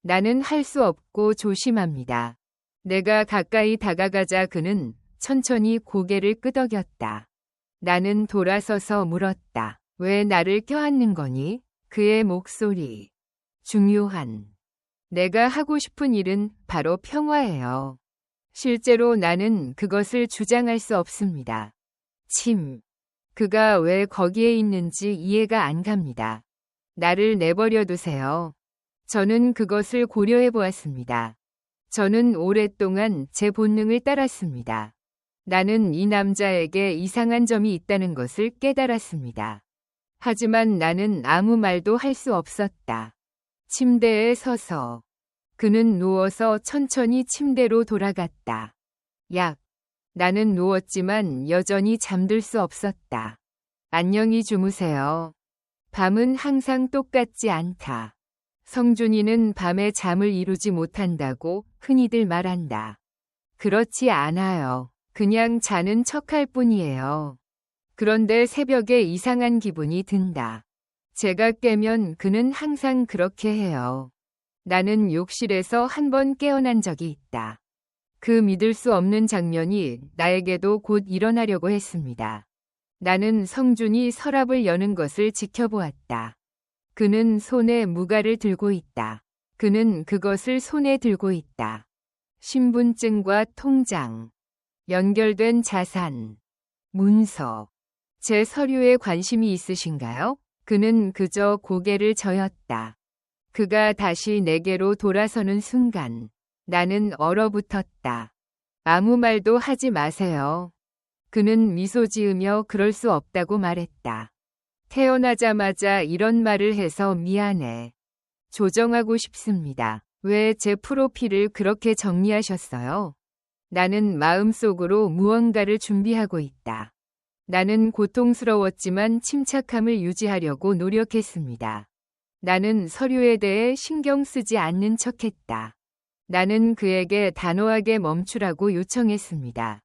나는 할 수 없고 조심합니다. 내가 가까이 다가가자 그는 천천히 고개를 끄덕였다. 나는 돌아서서 물었다. 왜 나를 껴안는 거니? 그의 목소리. 중요한. 내가 하고 싶은 일은 바로 평화예요. 실제로 나는 그것을 주장할 수 없습니다. 그가 왜 거기에 있는지 이해가 안 갑니다. 나를 내버려 두세요. 저는 그것을 고려해 보았습니다. 저는 오랫동안 제 본능을 따랐습니다. 나는 이 남자에게 이상한 점이 있다는 것을 깨달았습니다. 하지만 나는 아무 말도 할 수 없었다. 침대에 서서 그는 누워서 천천히 침대로 돌아갔다. 나는 누웠지만 여전히 잠들 수 없었다. 안녕히 주무세요. 밤은 항상 똑같지 않다. 성준이는 밤에 잠을 이루지 못한다고 흔히들 말한다. 그렇지 않아요. 그냥 자는 척할 뿐이에요. 그런데 새벽에 이상한 기분이 든다. 제가 깨면 그는 항상 그렇게 해요. 나는 욕실에서 한 번 깨어난 적이 있다. 그 믿을 수 없는 장면이 나에게도 곧 일어나려고 했습니다. 나는 성준이 서랍을 여는 것을 지켜보았다. 그는 손에 무가를 들고 있다. 그는 그것을 손에 들고 있다. 신분증과 통장, 연결된 자산, 문서, 제 서류에 관심이 있으신가요? 그는 그저 고개를 저었다. 그가 다시 내게로 돌아서는 순간 나는 얼어붙었다. 아무 말도 하지 마세요. 그는 미소 지으며 그럴 수 없다고 말했다. 태어나자마자 이런 말을 해서 미안해. 조정하고 싶습니다. 왜 제 프로필을 그렇게 정리하셨어요? 나는 마음속으로 무언가를 준비하고 있다. 나는 고통스러웠지만 침착함을 유지하려고 노력했습니다. 나는 서류에 대해 신경 쓰지 않는 척했다. 나는 그에게 단호하게 멈추라고 요청했습니다.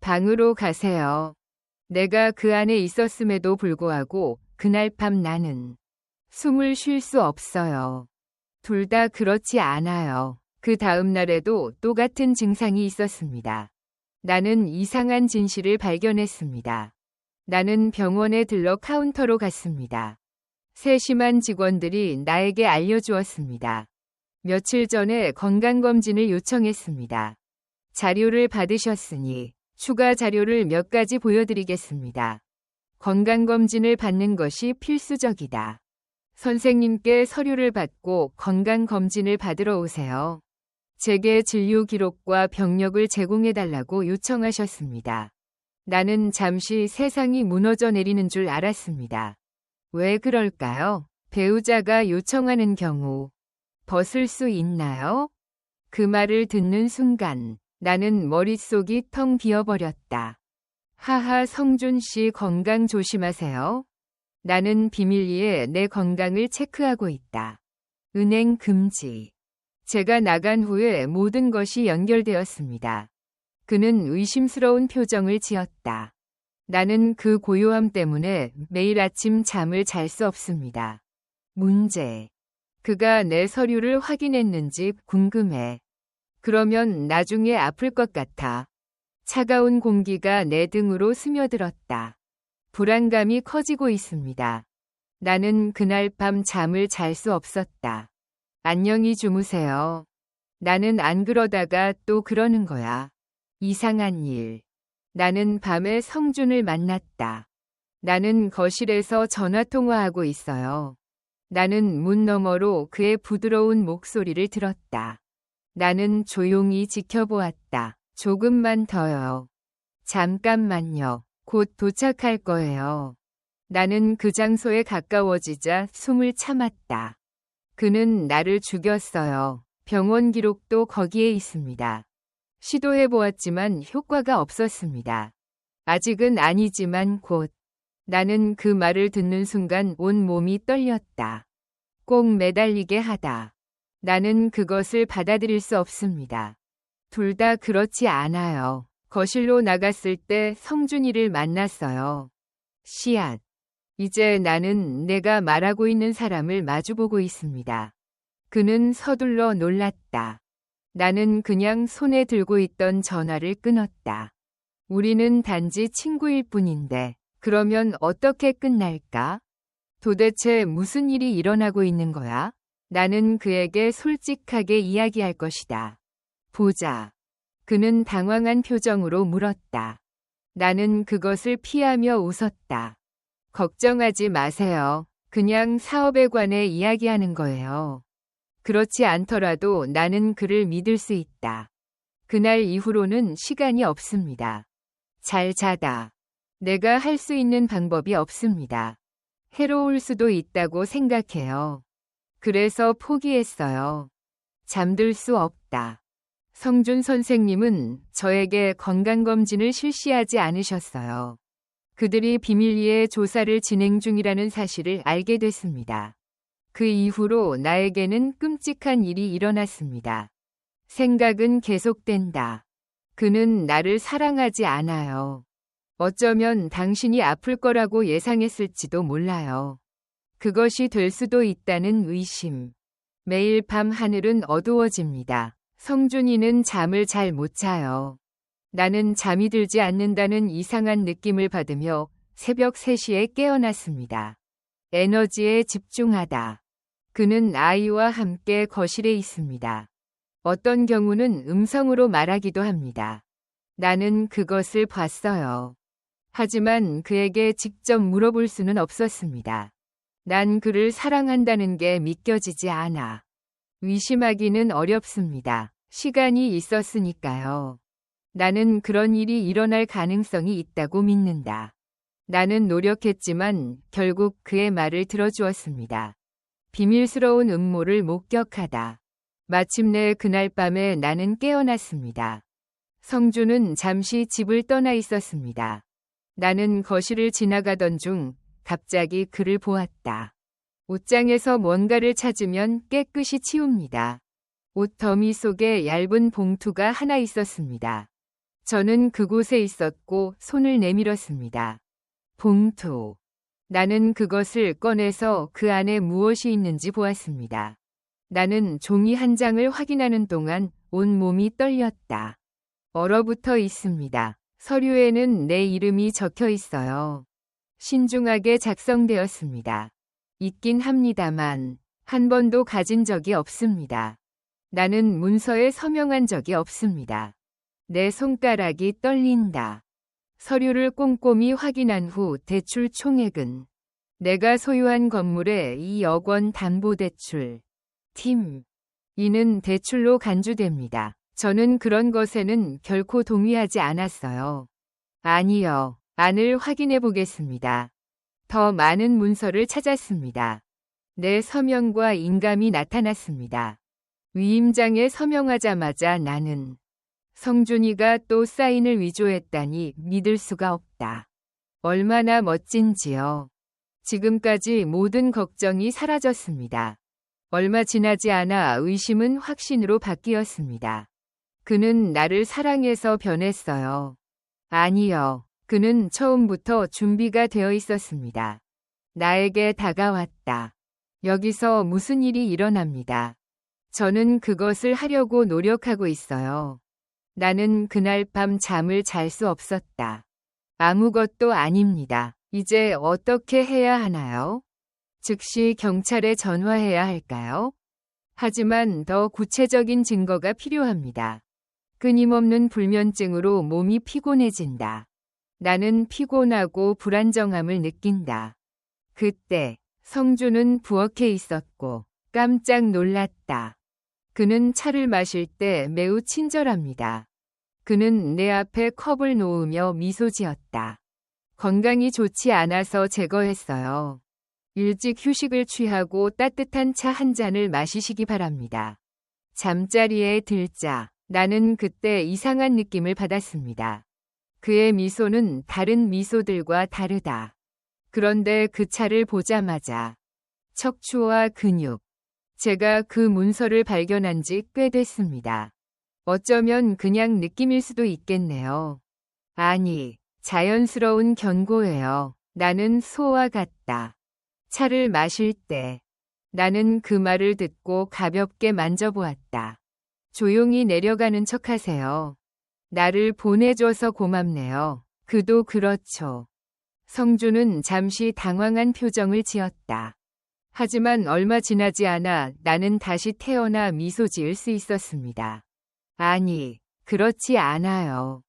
방으로 가세요. 내가 그 안에 있었음에도 불구하고 그날 밤 나는 숨을 쉴 수 없어요. 둘 다 그렇지 않아요. 그 다음 날에도 똑같은 증상이 있었습니다. 나는 이상한 진실을 발견했습니다. 나는 병원에 들러 카운터로 갔습니다. 세심한 직원들이 나에게 알려주었습니다. 며칠 전에 건강검진을 요청했습니다. 자료를 받으셨으니 추가 자료를 몇 가지 보여드리겠습니다. 건강검진을 받는 것이 필수적이다. 선생님께 서류를 받고 건강검진을 받으러 오세요. 제게 진료 기록과 병력을 제공해달라고 요청하셨습니다. 나는 잠시 세상이 무너져 내리는 줄 알았습니다. 왜 그럴까요? 배우자가 요청하는 경우 벗을 수 있나요? 그 말을 듣는 순간 나는 머릿속이 텅 비어버렸다. 하하, 성준 씨 건강 조심하세요. 나는 비밀리에 내 건강을 체크하고 있다. 은행 금지. 제가 나간 후에 모든 것이 연결되었습니다. 그는 의심스러운 표정을 지었다. 나는 그 고요함 때문에 매일 아침 잠을 잘 수 없습니다. 문제. 그가 내 서류를 확인했는지 궁금해. 그러면 나중에 아플 것 같아. 차가운 공기가 내 등으로 스며들었다. 불안감이 커지고 있습니다. 나는 그날 밤 잠을 잘 수 없었다. 안녕히 주무세요. 나는 안 그러다가 또 그러는 거야. 이상한 일. 나는 밤에 성준을 만났다. 나는 거실에서 전화통화하고 있어요. 나는 문 너머로 그의 부드러운 목소리를 들었다. 나는 조용히 지켜보았다. 조금만 더요. 잠깐만요. 곧 도착할 거예요. 나는 그 장소에 가까워지자 숨을 참았다. 그는 나를 죽였어요. 병원 기록도 거기에 있습니다. 시도해보았지만 효과가 없었습니다. 아직은 아니지만 곧. 나는 그 말을 듣는 순간 온 몸이 떨렸다. 꼭 매달리게 하다. 나는 그것을 받아들일 수 없습니다. 둘 다 그렇지 않아요. 거실로 나갔을 때 성준이를 만났어요. 씨앗. 이제 나는 내가 말하고 있는 사람을 마주보고 있습니다. 그는 서둘러 놀랐다. 나는 그냥 손에 들고 있던 전화를 끊었다. 우리는 단지 친구일 뿐인데 그러면 어떻게 끝날까? 도대체 무슨 일이 일어나고 있는 거야? 나는 그에게 솔직하게 이야기할 것이다. 보자. 그는 당황한 표정으로 물었다. 나는 그것을 피하며 웃었다. 걱정하지 마세요. 그냥 사업에 관해 이야기하는 거예요. 그렇지 않더라도 나는 그를 믿을 수 있다. 그날 이후로는 시간이 없습니다. 잘 자다. 내가 할 수 있는 방법이 없습니다. 해로울 수도 있다고 생각해요. 그래서 포기했어요. 잠들 수 없다. 성준 선생님은 저에게 건강검진을 실시하지 않으셨어요. 그들이 비밀리에 조사를 진행 중이라는 사실을 알게 됐습니다. 그 이후로 나에게는 끔찍한 일이 일어났습니다. 생각은 계속된다. 그는 나를 사랑하지 않아요. 어쩌면 당신이 아플 거라고 예상했을지도 몰라요. 그것이 될 수도 있다는 의심. 매일 밤 하늘은 어두워집니다. 성준이는 잠을 잘 못 자요. 나는 잠이 들지 않는다는 이상한 느낌을 받으며 새벽 3시에 깨어났습니다. 에너지에 집중하다. 그는 아이와 함께 거실에 있습니다. 어떤 경우는 음성으로 말하기도 합니다. 나는 그것을 봤어요. 하지만 그에게 직접 물어볼 수는 없었습니다. 난 그를 사랑한다는 게 믿겨지지 않아. 의심하기는 어렵습니다. 시간이 있었으니까요. 나는 그런 일이 일어날 가능성이 있다고 믿는다. 나는 노력했지만 결국 그의 말을 들어주었습니다. 비밀스러운 음모를 목격하다. 마침내 그날 밤에 나는 깨어났습니다. 성준은 잠시 집을 떠나 있었습니다. 나는 거실을 지나가던 중 갑자기 그를 보았다. 옷장에서 뭔가를 찾으면 깨끗이 치웁니다. 옷 더미 속에 얇은 봉투가 하나 있었습니다. 저는 그곳에 있었고 손을 내밀었습니다. 봉투. 나는 그것을 꺼내서 그 안에 무엇이 있는지 보았습니다. 나는 종이 한 장을 확인하는 동안 온몸이 떨렸다. 얼어붙어 있습니다. 서류에는 내 이름이 적혀 있어요. 신중하게 작성되었습니다. 있긴 합니다만 한 번도 가진 적이 없습니다. 나는 문서에 서명한 적이 없습니다. 내 손가락이 떨린다. 서류를 꼼꼼히 확인한 후 대출 총액은 내가 소유한 건물의 2억 원 담보대출. 팀. 이는 대출로 간주됩니다. 저는 그런 것에는 결코 동의하지 않았어요. 아니요. 안을 확인해 보겠습니다. 더 많은 문서를 찾았습니다. 내 서명과 인감이 나타났습니다. 위임장에 서명하자마자 나는 성준이가 또 사인을 위조했다니 믿을 수가 없다. 얼마나 멋진지요. 지금까지 모든 걱정이 사라졌습니다. 얼마 지나지 않아 의심은 확신으로 바뀌었습니다. 그는 나를 사랑해서 변했어요. 아니요. 그는 처음부터 준비가 되어 있었습니다. 나에게 다가왔다. 여기서 무슨 일이 일어납니다. 저는 그것을 하려고 노력하고 있어요. 나는 그날 밤 잠을 잘 수 없었다. 아무것도 아닙니다. 이제 어떻게 해야 하나요? 즉시 경찰에 전화해야 할까요? 하지만 더 구체적인 증거가 필요합니다. 끊임없는 불면증으로 몸이 피곤해진다. 나는 피곤하고 불안정함을 느낀다. 그때 성준은 부엌에 있었고 깜짝 놀랐다. 그는 차를 마실 때 매우 친절합니다. 그는 내 앞에 컵을 놓으며 미소 지었다. 건강이 좋지 않아서 제거했어요. 일찍 휴식을 취하고 따뜻한 차 한 잔을 마시시기 바랍니다. 잠자리에 들자 나는 그때 이상한 느낌을 받았습니다. 그의 미소는 다른 미소들과 다르다. 그런데 그 차를 보자마자 척추와 근육, 제가 그 문서를 발견한 지 꽤 됐습니다. 어쩌면 그냥 느낌일 수도 있겠네요. 아니, 자연스러운 경고예요. 나는 소와 같다. 차를 마실 때 나는 그 말을 듣고 가볍게 만져보았다. 조용히 내려가는 척하세요. 나를 보내줘서 고맙네요. 그도 그렇죠. 성준은 잠시 당황한 표정을 지었다. 하지만 얼마 지나지 않아 나는 다시 태어나 미소 지을 수 있었습니다. 아니, 그렇지 않아요.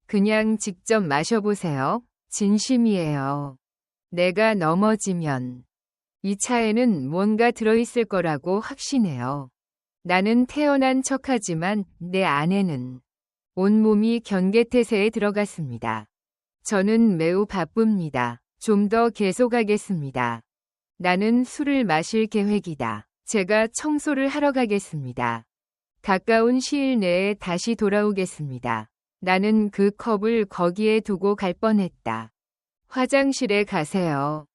그냥 직접 마셔보세요. 진심이에요. 내가 넘어지면 이 차에는 뭔가 들어있을 거라고 확신해요. 나는 태어난 척하지만 내 안에는 온몸이 경계태세에 들어갔습니다. 저는 매우 바쁩니다. 좀 더 계속하겠습니다. 나는 술을 마실 계획이다. 제가 청소를 하러 가겠습니다. 가까운 시일 내에 다시 돌아오겠습니다. 나는 그 컵을 거기에 두고 갈 뻔했다. 화장실에 가세요.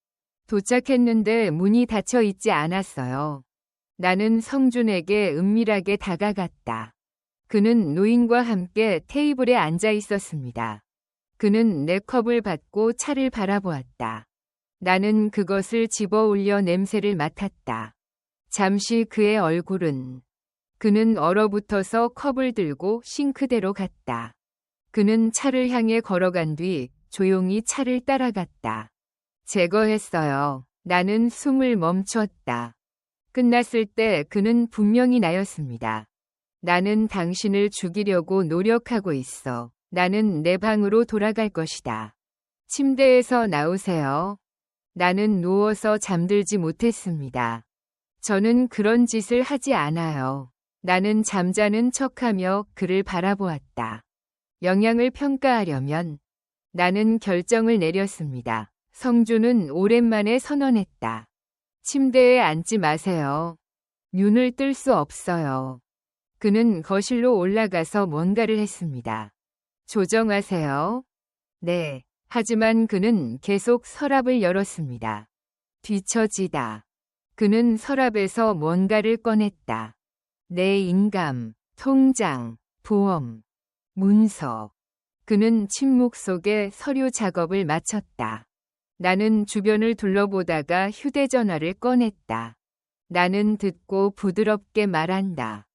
도착했는데 문이 닫혀 있지 않았어요. 나는 성준에게 은밀하게 다가갔다. 그는 노인과 함께 테이블에 앉아 있었습니다. 그는 내 컵을 받고 차를 바라보았다. 나는 그것을 집어 올려 냄새를 맡았다. 잠시 그의 얼굴은 그는 얼어붙어서 컵을 들고 싱크대로 갔다. 그는 차를 향해 걸어간 뒤 조용히 차를 따라갔다. 제거했어요. 나는 숨을 멈췄다. 끝났을 때 그는 분명히 나였습니다. 나는 당신을 죽이려고 노력하고 있어. 나는 내 방으로 돌아갈 것이다. 침대에서 나오세요. 나는 누워서 잠들지 못했습니다. 저는 그런 짓을 하지 않아요. 나는 잠자는 척하며 그를 바라보았다. 영향을 평가하려면 나는 결정을 내렸습니다. 성준은 오랜만에 선언했다. 침대에 앉지 마세요. 눈을 뜰 수 없어요. 그는 거실로 올라가서 뭔가를 했습니다. 조정하세요. 네. 하지만 그는 계속 서랍을 열었습니다. 뒤처지다. 그는 서랍에서 뭔가를 꺼냈다. 내 인감, 통장, 보험, 문서. 그는 침묵 속에 서류 작업을 마쳤다. 나는 주변을 둘러보다가 휴대전화를 꺼냈다. 나는 듣고 부드럽게 말한다.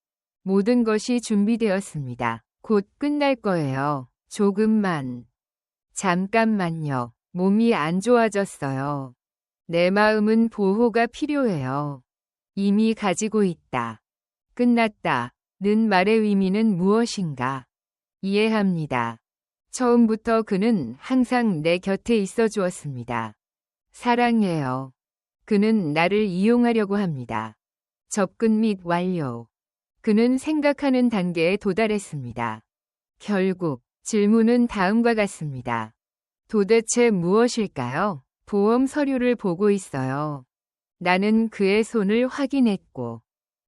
모든 것이 준비되었습니다. 곧 끝날 거예요. 조금만. 잠깐만요. 몸이 안 좋아졌어요. 내 마음은 보호가 필요해요. 이미 가지고 있다. 끝났다. 는 말의 의미는 무엇인가? 이해합니다. 처음부터 그는 항상 내 곁에 있어 주었습니다. 사랑해요. 그는 나를 이용하려고 합니다. 접근 및 완료. 그는 생각하는 단계에 도달했습니다. 결국 질문은 다음과 같습니다. 도대체 무엇일까요? 보험 서류를 보고 있어요. 나는 그의 손을 확인했고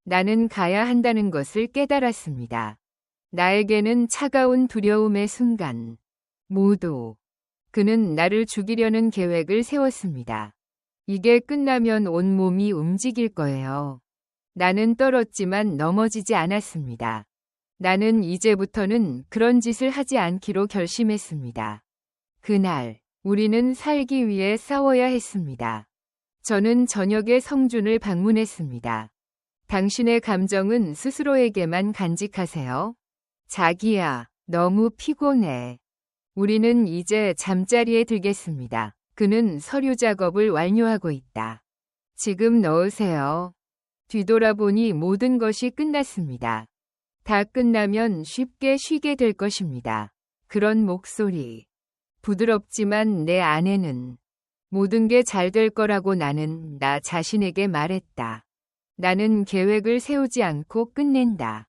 나는 가야 한다는 것을 깨달았습니다. 나에게는 차가운 두려움의 순간. 모두. 그는 나를 죽이려는 계획을 세웠습니다. 이게 끝나면 온몸이 움직일 거예요. 나는 떨었지만 넘어지지 않았습니다. 나는 이제부터는 그런 짓을 하지 않기로 결심했습니다. 그날, 우리는 살기 위해 싸워야 했습니다. 저는 저녁에 성준을 방문했습니다. 당신의 감정은 스스로에게만 간직하세요. 자기야, 너무 피곤해. 우리는 이제 잠자리에 들겠습니다. 그는 서류 작업을 완료하고 있다. 지금 넣으세요. 뒤돌아보니 모든 것이 끝났습니다. 다 끝나면 쉽게 쉬게 될 것입니다. 그런 목소리. 부드럽지만 내 안에는 모든 게 잘 될 거라고 나는 나 자신에게 말했다. 나는 계획을 세우지 않고 끝낸다.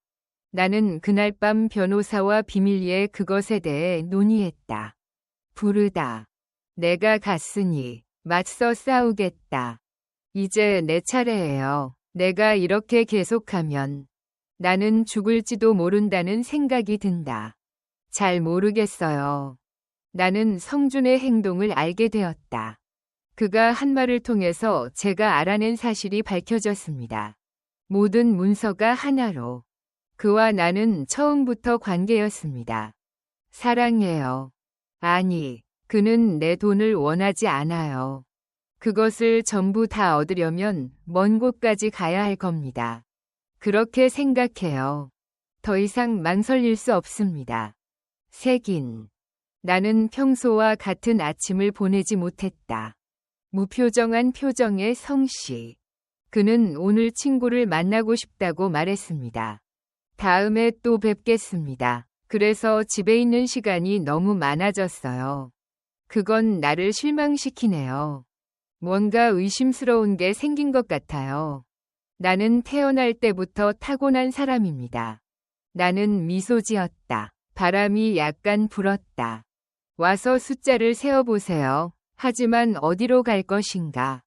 나는 그날 밤 변호사와 비밀리에 그것에 대해 논의했다. 부르다. 내가 갔으니 맞서 싸우겠다. 이제 내 차례예요. 내가 이렇게 계속하면 나는 죽을지도 모른다는 생각이 든다. 잘 모르겠어요. 나는 성준의 행동을 알게 되었다. 그가 한 말을 통해서 제가 알아낸 사실이 밝혀졌습니다. 모든 문서가 하나로. 그와 나는 처음부터 관계였습니다. 사랑해요. 아니, 그는 내 돈을 원하지 않아요. 그것을 전부 다 얻으려면 먼 곳까지 가야 할 겁니다. 그렇게 생각해요. 더 이상 망설일 수 없습니다. 색인. 나는 평소와 같은 아침을 보내지 못했다. 무표정한 표정의 성씨. 그는 오늘 친구를 만나고 싶다고 말했습니다. 다음에 또 뵙겠습니다. 그래서 집에 있는 시간이 너무 많아졌어요. 그건 나를 실망시키네요. 뭔가 의심스러운 게 생긴 것 같아요. 나는 태어날 때부터 타고난 사람입니다. 나는 미소 지었다. 바람이 약간 불었다. 와서 숫자를 세어보세요. 하지만 어디로 갈 것인가?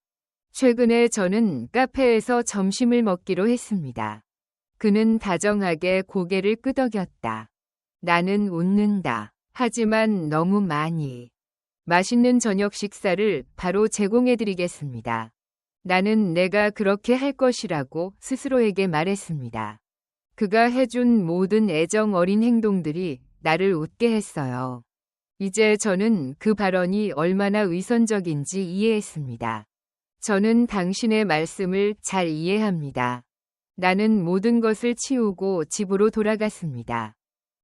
최근에 저는 카페에서 점심을 먹기로 했습니다. 그는 다정하게 고개를 끄덕였다. 나는 웃는다. 하지만 너무 많이. 맛있는 저녁 식사를 바로 제공해드리겠습니다. 나는 내가 그렇게 할 것이라고 스스로에게 말했습니다. 그가 해준 모든 애정 어린 행동들이 나를 웃게 했어요. 이제 저는 그 발언이 얼마나 위선적인지 이해했습니다. 저는 당신의 말씀을 잘 이해합니다. 나는 모든 것을 치우고 집으로 돌아갔습니다.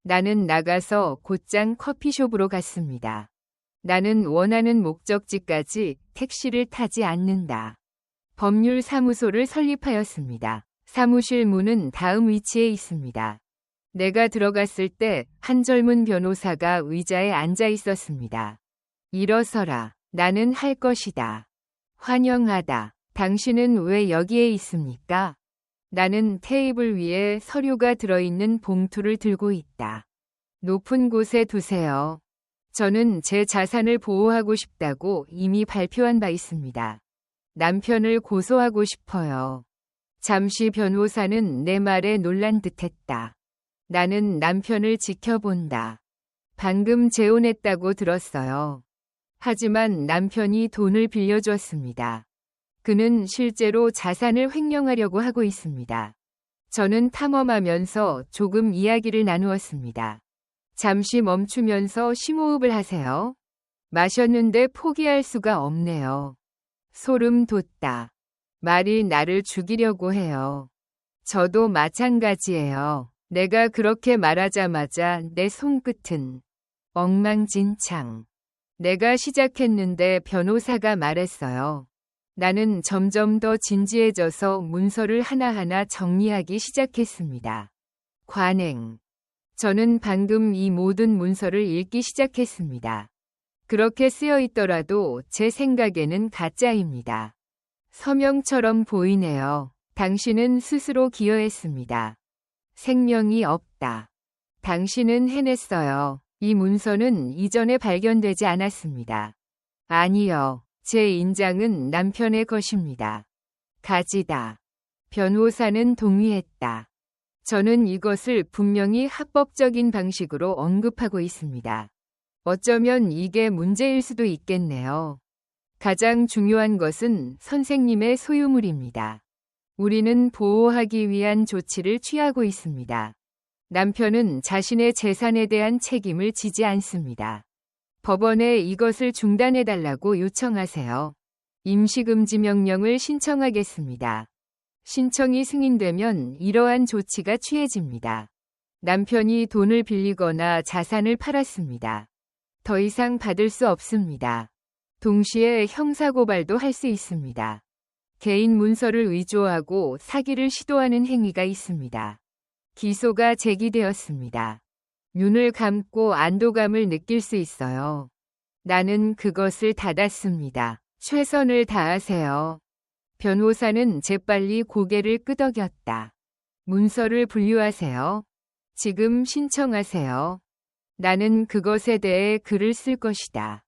나는 나가서 곧장 커피숍으로 갔습니다. 나는 원하는 목적지까지 택시를 타지 않는다. 법률사무소를 설립하였습니다. 사무실 문은 다음 위치에 있습니다. 내가 들어갔을 때 한 젊은 변호사가 의자에 앉아 있었습니다. 일어서라. 나는 할 것이다. 환영하다. 당신은 왜 여기에 있습니까? 나는 테이블 위에 서류가 들어있는 봉투를 들고 있다. 높은 곳에 두세요. 저는 제 자산을 보호하고 싶다고 이미 발표한 바 있습니다. 남편을 고소하고 싶어요. 잠시 변호사는 내 말에 놀란 듯했다. 나는 남편을 지켜본다. 방금 재혼했다고 들었어요. 하지만 남편이 돈을 빌려줬습니다. 그는 실제로 자산을 횡령하려고 하고 있습니다. 저는 탐험하면서 조금 이야기를 나누었습니다. 잠시 멈추면서 심호흡을 하세요. 마셨는데 포기할 수가 없네요. 소름 돋다. 말이 나를 죽이려고 해요. 저도 마찬가지예요. 내가 그렇게 말하자마자 내 손끝은 엉망진창. 내가 시작했는데 변호사가 말했어요. 나는 점점 더 진지해져서 문서를 하나하나 정리하기 시작했습니다. 관행. 저는 방금 이 모든 문서를 읽기 시작했습니다. 그렇게 쓰여 있더라도 제 생각에는 가짜입니다. 서명처럼 보이네요. 당신은 스스로 기여했습니다. 생명이 없다. 당신은 해냈어요. 이 문서는 이전에 발견되지 않았습니다. 아니요. 제 인장은 남편의 것입니다. 가지다. 변호사는 동의했다. 저는 이것을 분명히 합법적인 방식으로 언급하고 있습니다. 어쩌면 이게 문제일 수도 있겠네요. 가장 중요한 것은 선생님의 소유물입니다. 우리는 보호하기 위한 조치를 취하고 있습니다. 남편은 자신의 재산에 대한 책임을 지지 않습니다. 법원에 이것을 중단해달라고 요청하세요. 임시금지 명령을 신청하겠습니다. 신청이 승인되면 이러한 조치가 취해집니다. 남편이 돈을 빌리거나 자산을 팔았습니다. 더 이상 받을 수 없습니다. 동시에 형사고발도 할 수 있습니다. 개인 문서를 위조하고 사기를 시도하는 행위가 있습니다. 기소가 제기되었습니다. 눈을 감고 안도감을 느낄 수 있어요. 나는 그것을 닫았습니다. 최선을 다하세요. 변호사는 재빨리 고개를 끄덕였다. 문서를 분류하세요. 지금 신청하세요. 나는 그것에 대해 글을 쓸 것이다.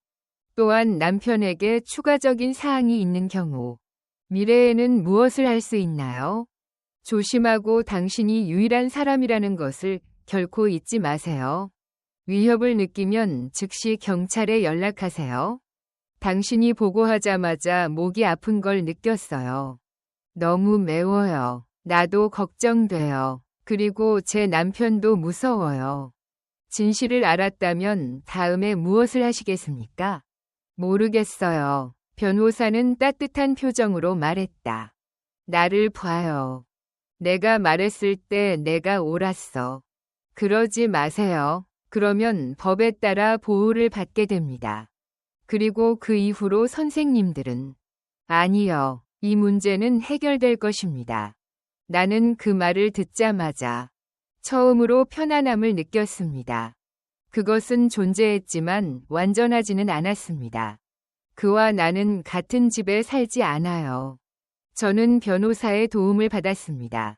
또한 남편에게 추가적인 사항이 있는 경우 미래에는 무엇을 할 수 있나요? 조심하고 당신이 유일한 사람이라는 것을 결코 잊지 마세요. 위협을 느끼면 즉시 경찰에 연락하세요. 당신이 보고하자마자 목이 아픈 걸 느꼈어요. 너무 매워요. 나도 걱정돼요. 그리고 제 남편도 무서워요. 진실을 알았다면 다음에 무엇을 하시겠습니까? 모르겠어요. 변호사는 따뜻한 표정으로 말했다. 나를 봐요. 내가 말했을 때 내가 옳았어. 그러지 마세요. 그러면 법에 따라 보호를 받게 됩니다. 그리고 그 이후로 선생님들은 아니요. 이 문제는 해결될 것입니다. 나는 그 말을 듣자마자 처음으로 편안함을 느꼈습니다. 그것은 존재했지만 완전하지는 않았습니다. 그와 나는 같은 집에 살지 않아요. 저는 변호사의 도움을 받았습니다.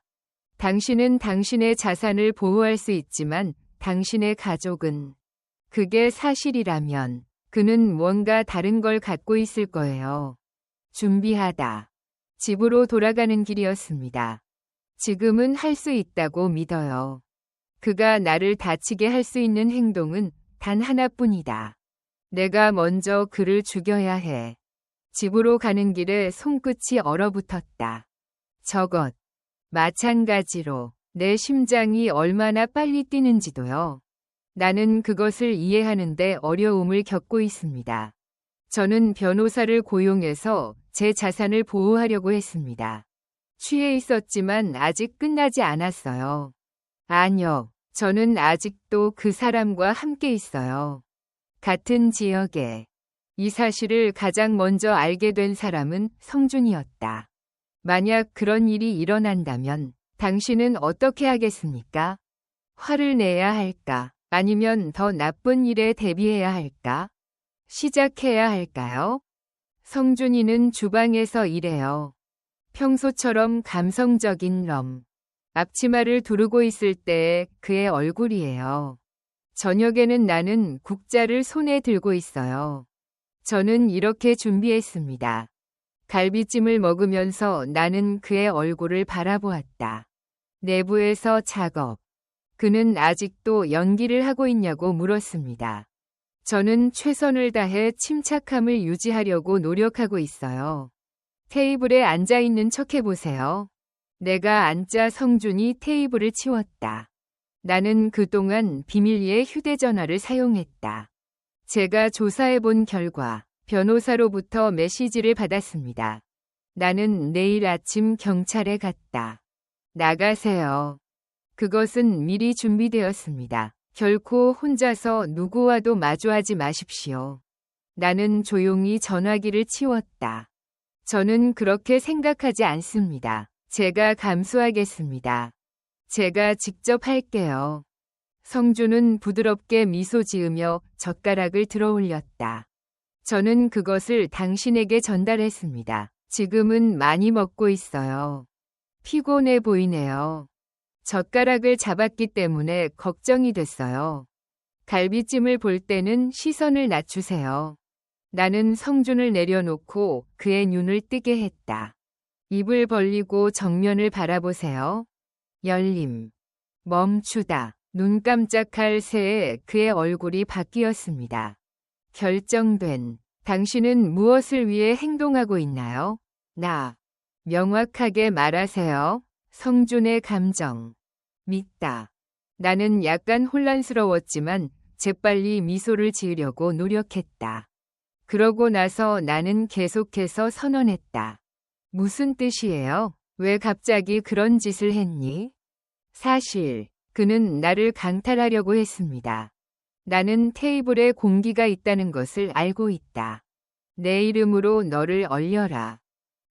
당신은 당신의 자산을 보호할 수 있지만 당신의 가족은, 그게 사실이라면 그는 뭔가 다른 걸 갖고 있을 거예요. 준비하다. 집으로 돌아가는 길이었습니다. 지금은 할 수 있다고 믿어요. 그가 나를 다치게 할 수 있는 행동은 단 하나뿐이다. 내가 먼저 그를 죽여야 해. 집으로 가는 길에 손끝이 얼어붙었다. 저것. 마찬가지로 내 심장이 얼마나 빨리 뛰는지도요. 나는 그것을 이해하는데 어려움을 겪고 있습니다. 저는 변호사를 고용해서 제 자산을 보호하려고 했습니다. 취해 있었지만 아직 끝나지 않았어요. 아니요, 저는 아직도 그 사람과 함께 있어요. 같은 지역에. 이 사실을 가장 먼저 알게 된 사람은 성준이었다. 만약 그런 일이 일어난다면 당신은 어떻게 하겠습니까? 화를 내야 할까? 아니면 더 나쁜 일에 대비해야 할까? 시작해야 할까요? 성준이는 주방에서 일해요. 평소처럼 감성적인 럼. 앞치마를 두르고 있을 때의 그의 얼굴이에요. 저녁에는 나는 국자를 손에 들고 있어요. 저는 이렇게 준비했습니다. 갈비찜을 먹으면서 나는 그의 얼굴을 바라보았다. 내부에서 작업. 그는 아직도 연기를 하고 있냐고 물었습니다. 저는 최선을 다해 침착함을 유지하려고 노력하고 있어요. 테이블에 앉아 있는 척 해보세요. 내가 앉자 성준이 테이블을 치웠다. 나는 그동안 비밀리에 휴대전화를 사용했다. 제가 조사해본 결과 변호사로부터 메시지를 받았습니다. 나는 내일 아침 경찰에 갔다. 나가세요. 그것은 미리 준비되었습니다. 결코 혼자서 누구와도 마주하지 마십시오. 나는 조용히 전화기를 치웠다. 저는 그렇게 생각하지 않습니다. 제가 감수하겠습니다. 제가 직접 할게요. 성준은 부드럽게 미소 지으며 젓가락을 들어 올렸다. 저는 그것을 당신에게 전달했습니다. 지금은 많이 먹고 있어요. 피곤해 보이네요. 젓가락을 잡았기 때문에 걱정이 됐어요. 갈비찜을 볼 때는 시선을 낮추세요. 나는 성준을 내려놓고 그의 눈을 뜨게 했다. 입을 벌리고 정면을 바라보세요. 열림. 멈추다. 눈 깜짝할 새에 그의 얼굴이 바뀌었습니다. 결정된. 당신은 무엇을 위해 행동하고 있나요? 나. 명확하게 말하세요. 성준의 감정. 믿다. 나는 약간 혼란스러웠지만 재빨리 미소를 지으려고 노력했다. 그러고 나서 나는 계속해서 선언했다. 무슨 뜻이에요? 왜 갑자기 그런 짓을 했니? 사실, 그는 나를 강탈하려고 했습니다. 나는 테이블에 공기가 있다는 것을 알고 있다. 내 이름으로 너를 얼려라.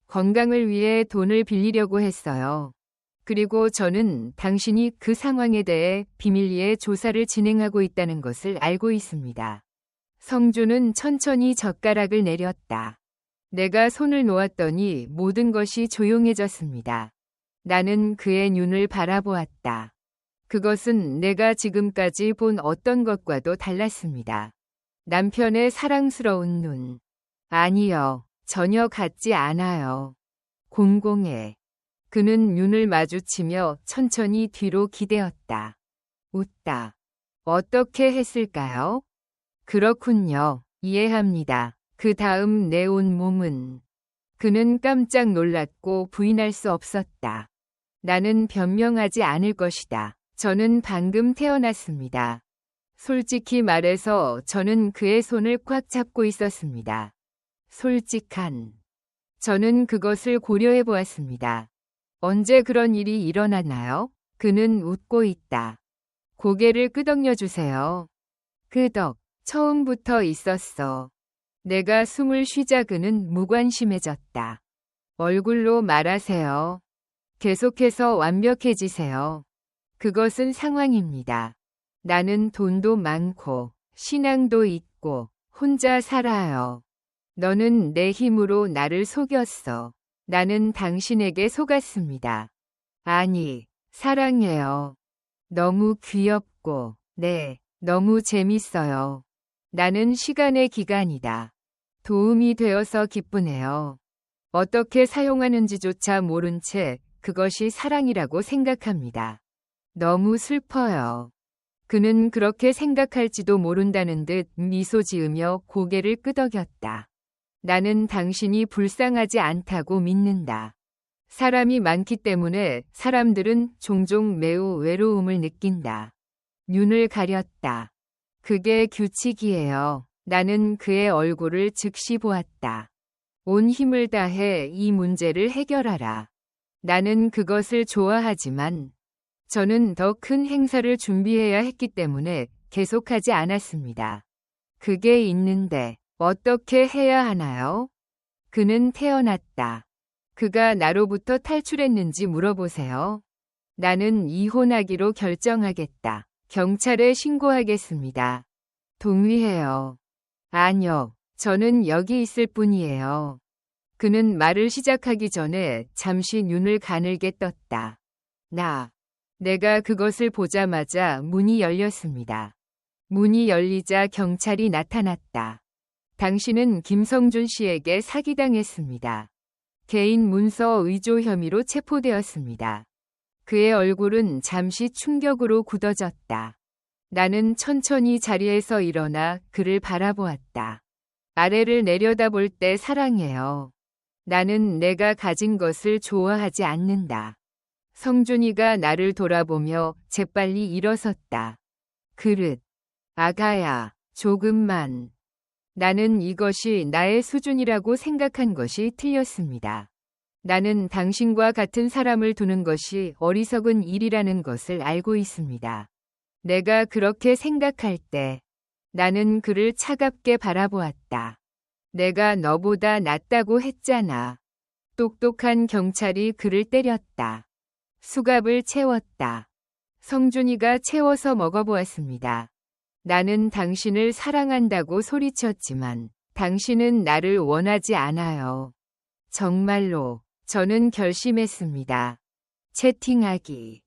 건강을 위해 돈을 빌리려고 했어요. 그리고 저는 당신이 그 상황에 대해 비밀리에 조사를 진행하고 있다는 것을 알고 있습니다. 성준은 천천히 젓가락을 내렸다. 내가 손을 놓았더니 모든 것이 조용해졌습니다. 나는 그의 눈을 바라보았다. 그것은 내가 지금까지 본 어떤 것과도 달랐습니다. 남편의 사랑스러운 눈. 아니요, 전혀 같지 않아요. 공공해. 그는 눈을 마주치며 천천히 뒤로 기대었다. 웃다. 어떻게 했을까요? 그렇군요. 이해합니다. 그 다음 내 온몸은. 그는 깜짝 놀랐고 부인할 수 없었다. 나는 변명하지 않을 것이다. 저는 방금 태어났습니다. 솔직히 말해서 저는 그의 손을 꽉 잡고 있었습니다. 솔직한. 저는 그것을 고려해 보았습니다. 언제 그런 일이 일어났나요? 그는 웃고 있다. 고개를 끄덕여 주세요. 끄덕. 처음부터 있었어. 내가 숨을 쉬자 그는 무관심해졌다. 얼굴로 말하세요. 계속해서 완벽해지세요. 그것은 상황입니다. 나는 돈도 많고 신앙도 있고 혼자 살아요. 너는 내 힘으로 나를 속였어. 나는 당신에게 속았습니다. 아니, 사랑해요. 너무 귀엽고, 네, 너무 재밌어요. 나는 시간의 기간이다. 도움이 되어서 기쁘네요. 어떻게 사용하는지조차 모른 채 그것이 사랑이라고 생각합니다. 너무 슬퍼요. 그는 그렇게 생각할지도 모른다는 듯 미소 지으며 고개를 끄덕였다. 나는 당신이 불쌍하지 않다고 믿는다. 사람이 많기 때문에 사람들은 종종 매우 외로움을 느낀다. 눈을 가렸다. 그게 규칙이에요. 나는 그의 얼굴을 즉시 보았다. 온 힘을 다해 이 문제를 해결하라. 나는 그것을 좋아하지만 저는 더 큰 행사를 준비해야 했기 때문에 계속하지 않았습니다. 그게 있는데 어떻게 해야 하나요? 그는 태어났다. 그가 나로부터 탈출했는지 물어보세요. 나는 이혼하기로 결정하겠다. 경찰에 신고하겠습니다. 동의해요. 아니요. 저는 여기 있을 뿐이에요. 그는 말을 시작하기 전에 잠시 눈을 가늘게 떴다. 내가 그것을 보자마자 문이 열렸습니다. 문이 열리자 경찰이 나타났다. 당신은 김성준 씨에게 사기당했습니다. 개인 문서 위조 혐의로 체포되었습니다. 그의 얼굴은 잠시 충격으로 굳어졌다. 나는 천천히 자리에서 일어나 그를 바라보았다. 아래를 내려다볼 때 사랑해요. 나는 내가 가진 것을 좋아하지 않는다. 성준이가 나를 돌아보며 재빨리 일어섰다. 그릇. 아가야, 조금만. 나는 이것이 나의 수준이라고 생각한 것이 틀렸습니다. 나는 당신과 같은 사람을 두는 것이 어리석은 일이라는 것을 알고 있습니다. 내가 그렇게 생각할 때 나는 그를 차갑게 바라보았다. 내가 너보다 낫다고 했잖아. 똑똑한 경찰이 그를 때렸다. 수갑을 채웠다. 성준이가 채워서 먹어보았습니다. 나는 당신을 사랑한다고 소리쳤지만 당신은 나를 원하지 않아요. 정말로 저는 결심했습니다. 채팅하기.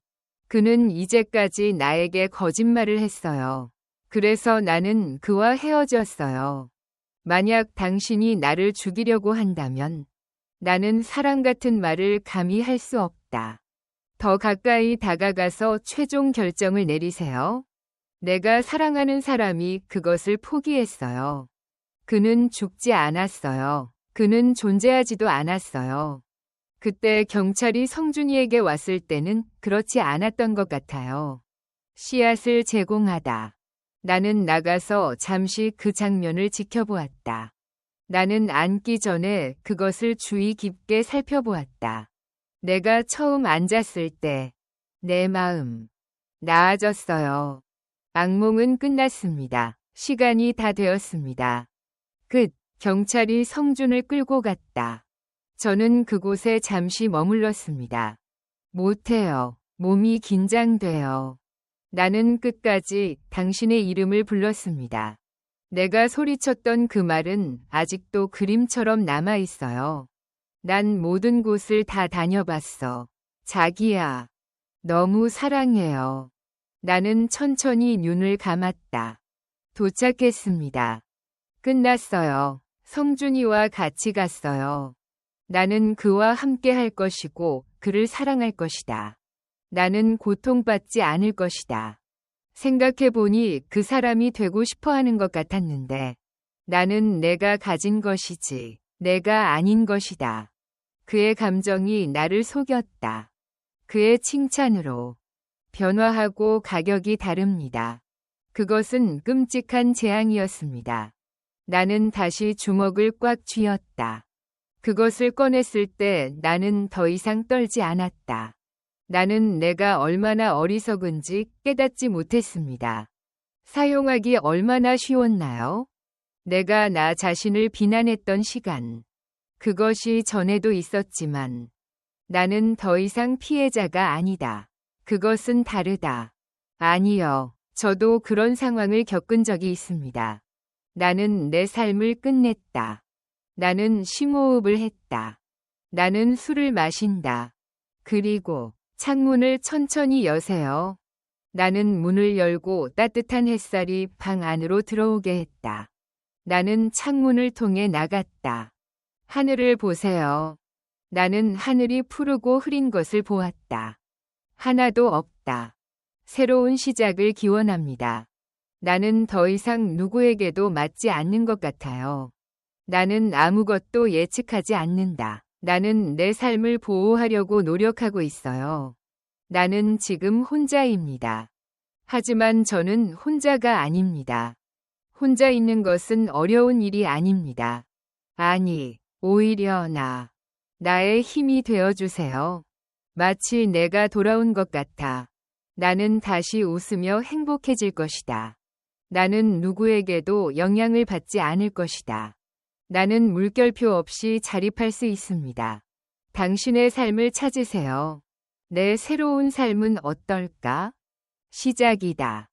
그는 이제까지 나에게 거짓말을 했어요. 그래서 나는 그와 헤어졌어요. 만약 당신이 나를 죽이려고 한다면 나는 사랑 같은 말을 감히 할 수 없다. 더 가까이 다가가서 최종 결정을 내리세요. 내가 사랑하는 사람이 그것을 포기했어요. 그는 죽지 않았어요. 그는 존재하지도 않았어요. 그때 경찰이 성준이에게 왔을 때는 그렇지 않았던 것 같아요. 씨앗을 제공하다. 나는 나가서 잠시 그 장면을 지켜보았다. 나는 앉기 전에 그것을 주의 깊게 살펴보았다. 내가 처음 앉았을 때 내 마음 나아졌어요. 악몽은 끝났습니다. 시간이 다 되었습니다. 끝. 경찰이 성준을 끌고 갔다. 저는 그곳에 잠시 머물렀습니다. 못해요. 몸이 긴장돼요. 나는 끝까지 당신의 이름을 불렀습니다. 내가 소리쳤던 그 말은 아직도 그림처럼 남아 있어요. 난 모든 곳을 다 다녀봤어. 자기야. 너무 사랑해요. 나는 천천히 눈을 감았다. 도착했습니다. 끝났어요. 성준이와 같이 갔어요. 나는 그와 함께 할 것이고 그를 사랑할 것이다. 나는 고통받지 않을 것이다. 생각해보니 그 사람이 되고 싶어 하는 것 같았는데 나는 내가 가진 것이지 내가 아닌 것이다. 그의 감정이 나를 속였다. 그의 칭찬으로 변화하고 가격이 다릅니다. 그것은 끔찍한 재앙이었습니다. 나는 다시 주먹을 꽉 쥐었다. 그것을 꺼냈을 때 나는 더 이상 떨지 않았다. 나는 내가 얼마나 어리석은지 깨닫지 못했습니다. 사용하기 얼마나 쉬웠나요? 내가 나 자신을 비난했던 시간. 그것이 전에도 있었지만 나는 더 이상 피해자가 아니다. 그것은 다르다. 아니요. 저도 그런 상황을 겪은 적이 있습니다. 나는 내 삶을 끝냈다. 나는 심호흡을 했다. 나는 술을 마신다. 그리고 창문을 천천히 여세요. 나는 문을 열고 따뜻한 햇살이 방 안으로 들어오게 했다. 나는 창문을 통해 나갔다. 하늘을 보세요. 나는 하늘이 푸르고 흐린 것을 보았다. 하나도 없다. 새로운 시작을 기원합니다. 나는 더 이상 누구에게도 맞지 않는 것 같아요. 나는 아무것도 예측하지 않는다. 나는 내 삶을 보호하려고 노력하고 있어요. 나는 지금 혼자입니다. 하지만 저는 혼자가 아닙니다. 혼자 있는 것은 어려운 일이 아닙니다. 아니, 오히려 나의 힘이 되어주세요. 마치 내가 돌아온 것 같아. 나는 다시 웃으며 행복해질 것이다. 나는 누구에게도 영향을 받지 않을 것이다. 나는 물결표 없이 자립할 수 있습니다. 당신의 삶을 찾으세요. 내 새로운 삶은 어떨까? 시작이다.